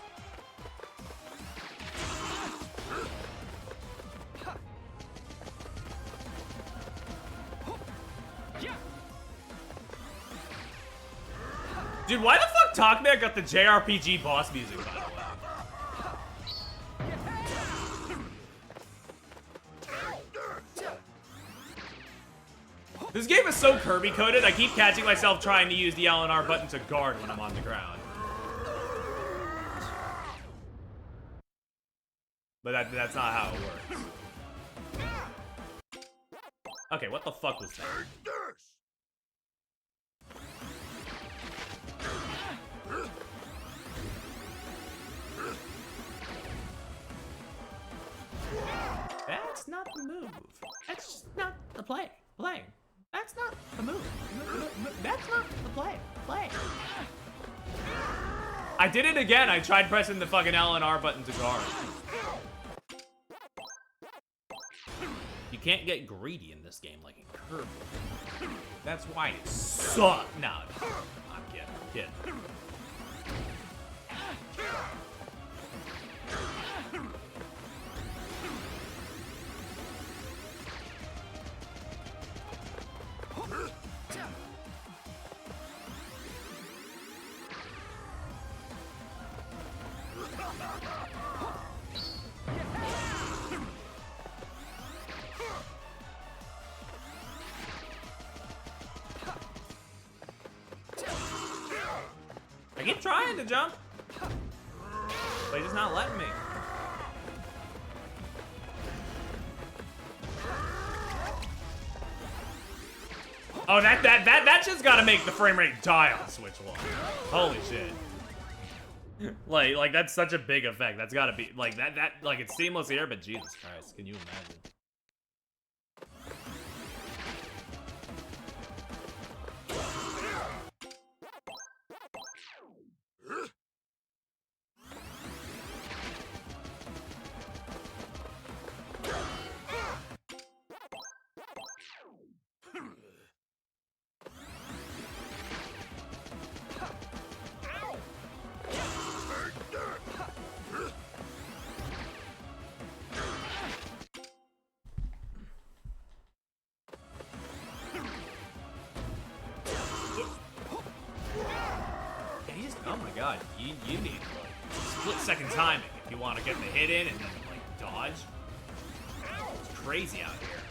Dude, why the fuck Pac-Man got the JRPG boss music, by the way? This game is so Kirby-coded, I keep catching myself trying to use the L and R button to guard when I'm on the ground. But that's not how it works. Okay, what the fuck was that? That's not the move. That's just not the play. Playing. That's not the move. That's not the play. Play. I did it again. I tried pressing the fucking L and R button to guard. You can't get greedy in this game like in Kirby. That's why it sucks. No, I'm kidding. I'm kidding. I keep trying to jump, but he's just not letting me. Oh, that shit's gotta make the frame rate die on Switch 1. Holy shit. Like that's such a big effect. That's gotta be like that like it's seamless here, but Jesus Christ, can you imagine? Oh my god, you need like split-second timing if you want to get the hit in and then like dodge. It's crazy out here.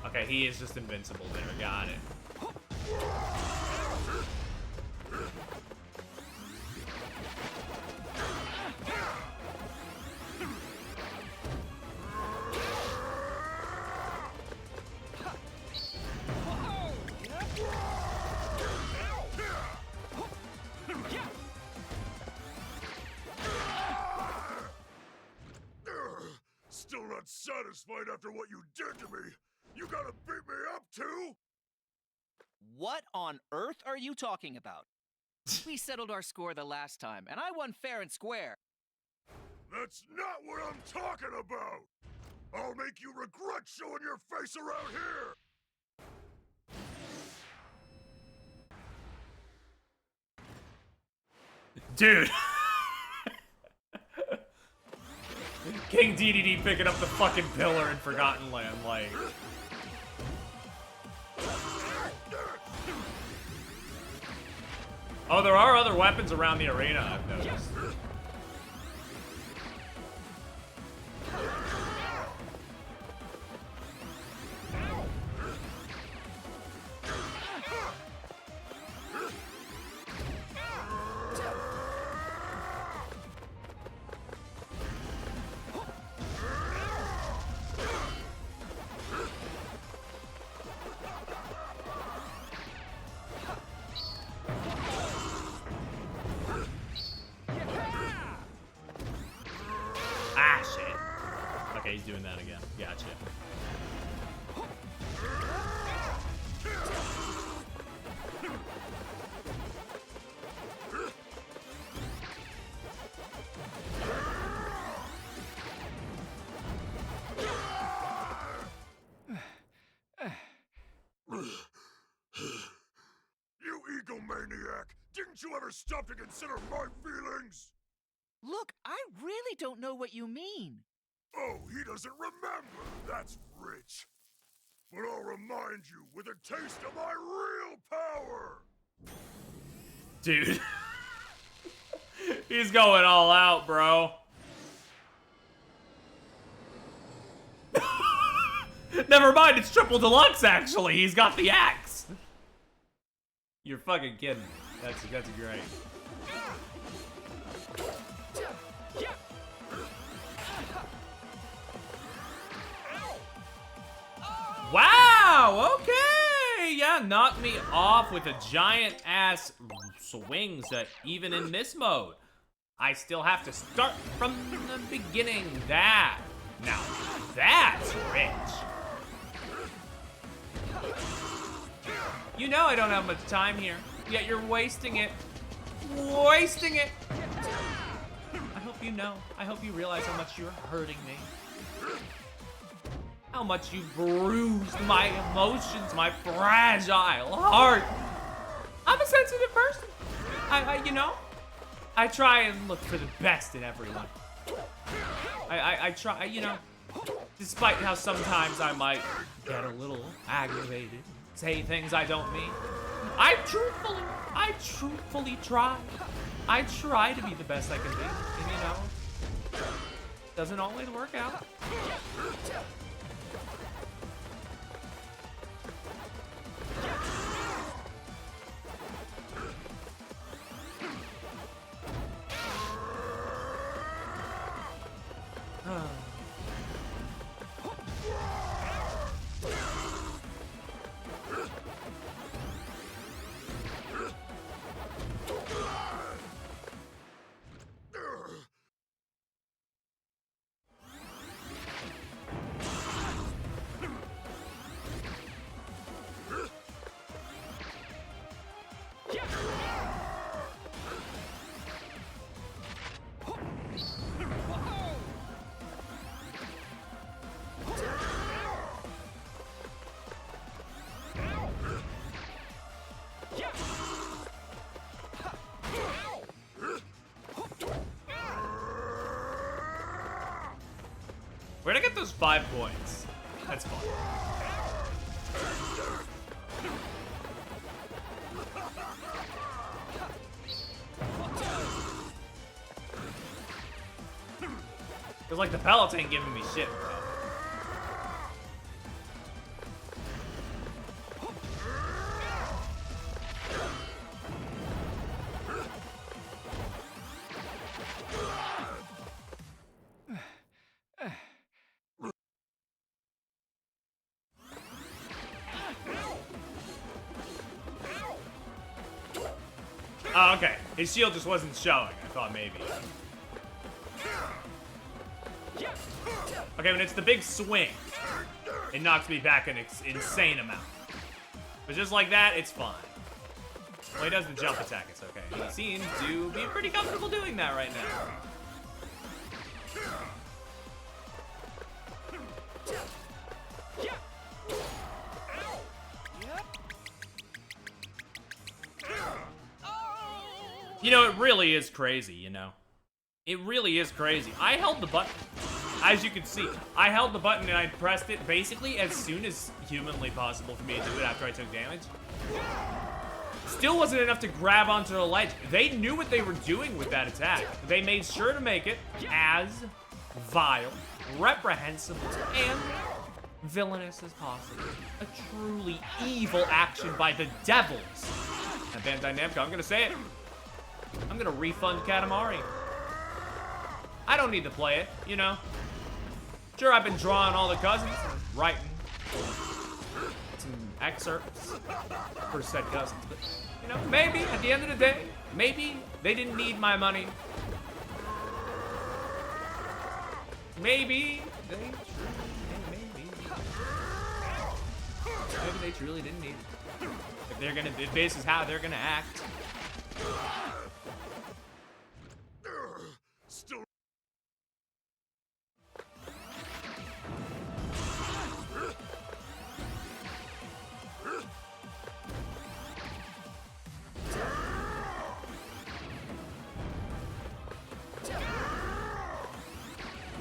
Okay, he is just invincible there. Got it. Still not satisfied after what you did to me? You gotta beat me up too? What on earth are you talking about? We settled our score the last time, and I won fair and square. That's not what I'm talking about! I'll make you regret showing your face around here! Dude! King DDD picking up the fucking pillar in Forgotten Land, like... Oh, there are other weapons around the arena, I've noticed. Ah, shit. Okay, he's doing that again. Gotcha. You egomaniac! Didn't you ever stop to consider my feelings? Look, I really don't know what you mean. Oh, he doesn't remember! That's rich. But I'll remind you with a taste of my real power! Dude. He's going all out, bro. Never mind, it's triple deluxe, actually. He's got the axe. You're fucking kidding me. That's great. Wow, okay. Yeah, knocked me off with a giant ass swings that even in this mode, I still have to start from the beginning. Now that's rich. You know I don't have much time here, yet you're wasting it. Wasting it. I hope you know. I hope you realize how much you're hurting me. How much you bruised my emotions, my fragile heart. I'm a sensitive person. You know, I try and look for the best in everyone. I try, you know, despite how sometimes I might get a little aggravated, say things I don't mean. I truthfully try. I try to be the best I can be, and you know, doesn't always work out. Where'd I get those 5 points? That's fun. Cause like the pellets ain't giving me shit, bro. Oh, okay. His shield just wasn't showing. I thought maybe. Okay, when it's the big swing, it knocks me back an insane amount. But just like that, it's fine. Well, he does the jump attack, it's okay. He seems to be pretty comfortable doing that right now. You know, it really is crazy, you know? It really is crazy. I held the button. As you can see, I held the button and I pressed it basically as soon as humanly possible for me to do it after I took damage. Still wasn't enough to grab onto the ledge. They knew what they were doing with that attack. They made sure to make it as vile, reprehensible, and villainous as possible. A truly evil action by the devils. And Bandai Namco, I'm gonna say it. I'm gonna refund Katamari. I don't need to play it, you know. Sure, I've been drawing all the cousins, writing some excerpts for said cousins, but you know, maybe at the end of the day, maybe they didn't need my money. Maybe they truly didn't need it. If this is how they're gonna act. Still.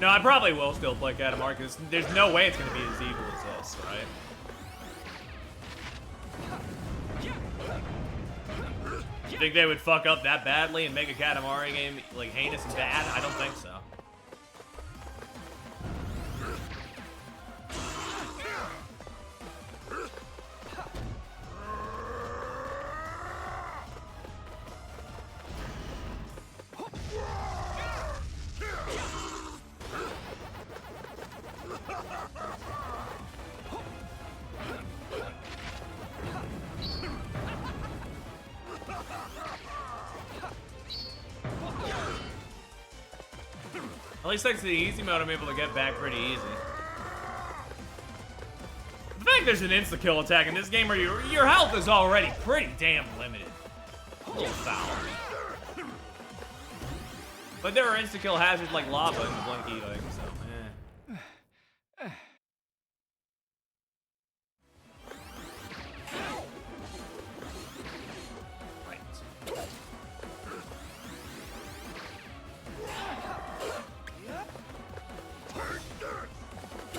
No, I probably will still play Katamari because there's no way it's gonna be as evil as this, right? You think they would fuck up that badly and make a Katamari game like heinous and bad? I don't think so. At least thanks to the easy mode, I'm able to get back pretty easy. The fact there's an insta-kill attack in this game where your health is already pretty damn limited. A little foul. But there are insta-kill hazards like lava in the Blinky thing, so eh.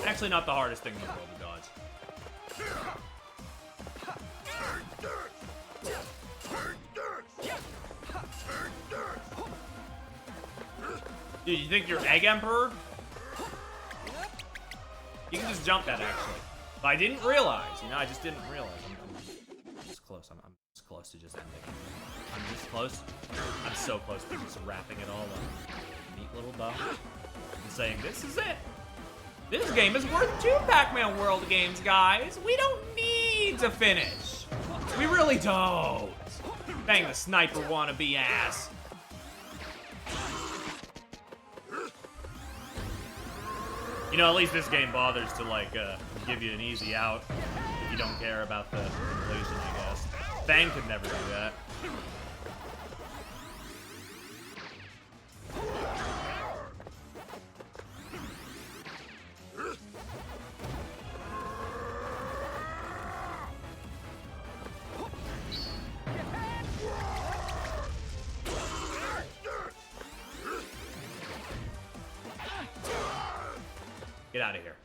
Actually not the hardest thing in the world to dodge. Dude, you think you're Egg Emperor? You can just jump that, actually. But I didn't realize, you know, I just didn't realize. I'm this close, I'm this close to just ending. I'm this close. I'm so close to just wrapping it all up. Neat little bow. And saying, this is it. This game is worth 2 Pac-Man World games, guys. We don't need to finish. We really don't. Bang the sniper wannabe ass. You know, at least this game bothers to, like, give you an easy out if you don't care about the completion, I guess. Bang could never do that. Get out of here.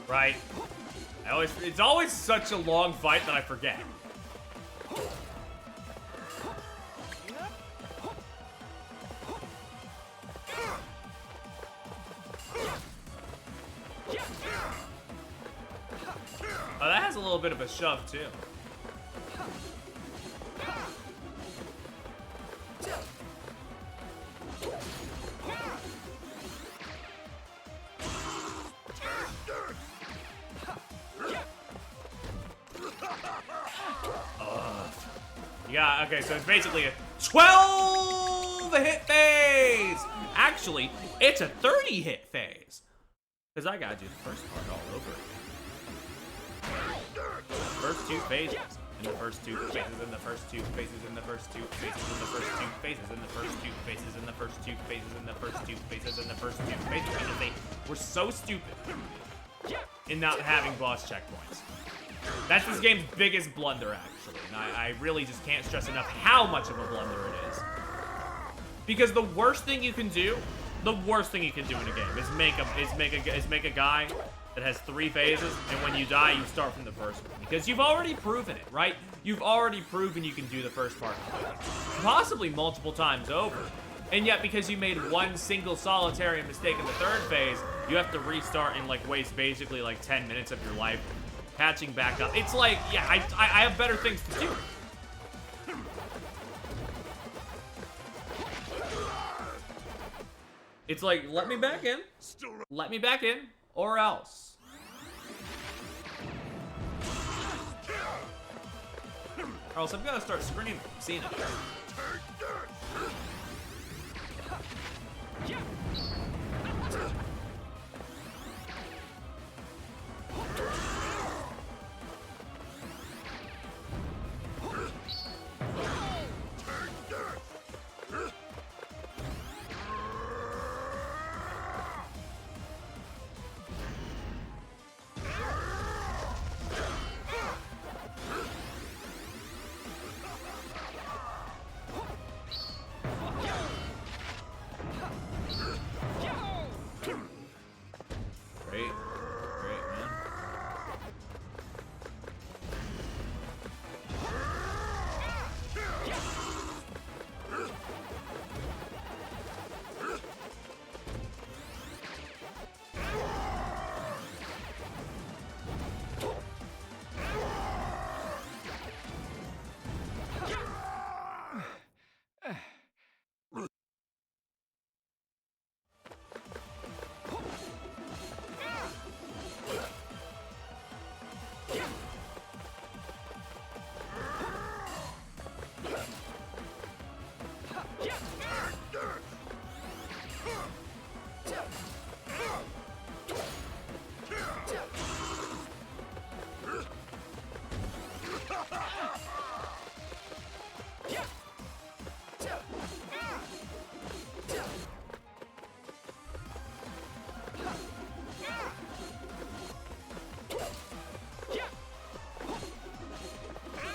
Right. It's always such a long fight that I forget. Oh, that has a little bit of a shove, too. Yeah, okay, so it's basically a 12 hit phase! Actually, it's a 30 hit phase. Because I gotta do the first part all over again. First two phases. In the first two phases, in the first two phases, in the first two phases, in the first two phases, in the first two phases, in the first two phases, in the first two phases, in the first two phases. Because they were so stupid in not having boss checkpoints. That's this game's biggest blunder, actually. And I really just can't stress enough how much of a blunder it is. Because the worst thing you can do, in a game is make a guy that has 3 phases, and when you die, you start from the first one. Because you've already proven it, right? You've already proven you can do the first part completely. Possibly multiple times over. And yet, because you made one single solitary mistake in the 3rd phase, you have to restart and like waste basically like 10 minutes of your life catching back up. It's like, yeah, I have better things to do. It's like, let me back in. Let me back in, or else. Or else I'm gonna start screaming. Seeing it. Great, man.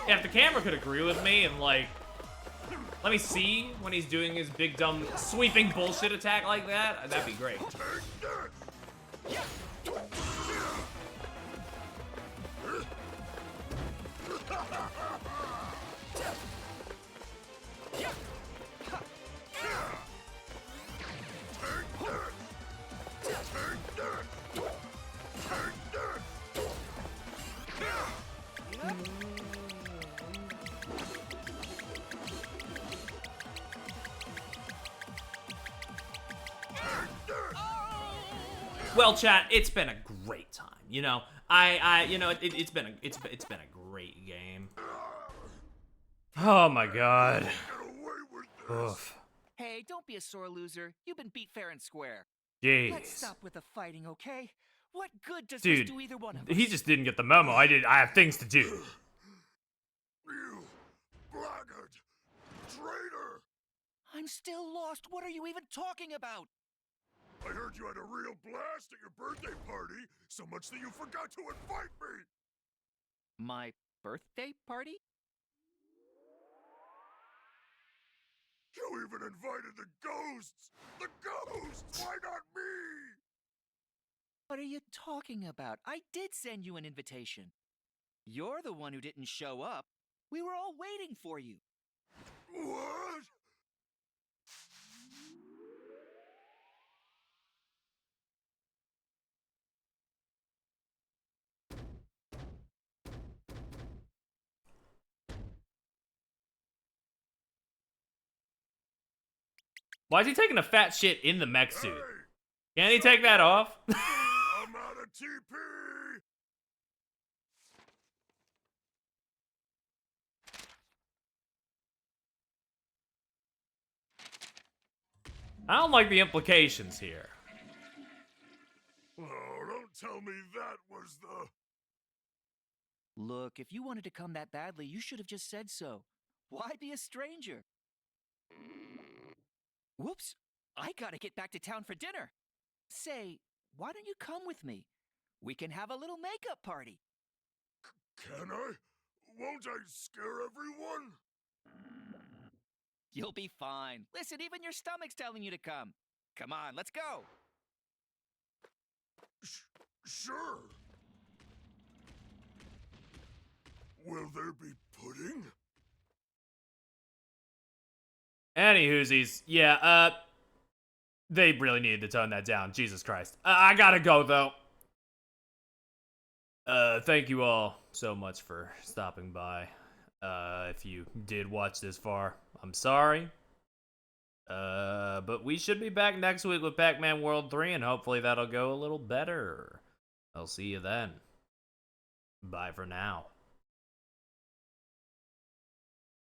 Yeah, if the camera could agree with me and like, let me see when he's doing his big dumb sweeping bullshit attack like that, that'd be great. Well, chat, it's been a great time. You know, it's been a great game. Oh my god. Oof. Hey, don't be a sore loser. You've been beat fair and square. Jeez. Let's stop with the fighting, okay? What good does Dude, this do either one of us? he just didn't get the memo. I have things to do. You blackguard! Traitor! I'm still lost. What are you even talking about? I heard you had a real blast at your birthday party, so much that you forgot to invite me! My birthday party? You even invited the ghosts! The ghosts! Why not me? What are you talking about? I did send you an invitation. You're the one who didn't show up. We were all waiting for you. What? Why is he taking a fat shit in the mech suit? Hey, Can he take that off? I'm out of TP. I don't like the implications here. Oh, don't tell me that was the... Look, if you wanted to come that badly, you should have just said so. Why be a stranger? Whoops, I gotta get back to town for dinner. Say, why don't you come with me? We can have a little makeup party. Can I? Won't I scare everyone? You'll be fine. Listen, even your stomach's telling you to come. Come on, let's go. Sure. Will there be pudding? Anywhoosies, yeah, they really needed to tone that down. Jesus Christ. I gotta go, though. Thank you all so much for stopping by. If you did watch this far, I'm sorry. But we should be back next week with Pac-Man World 3, and hopefully that'll go a little better. I'll see you then. Bye for now.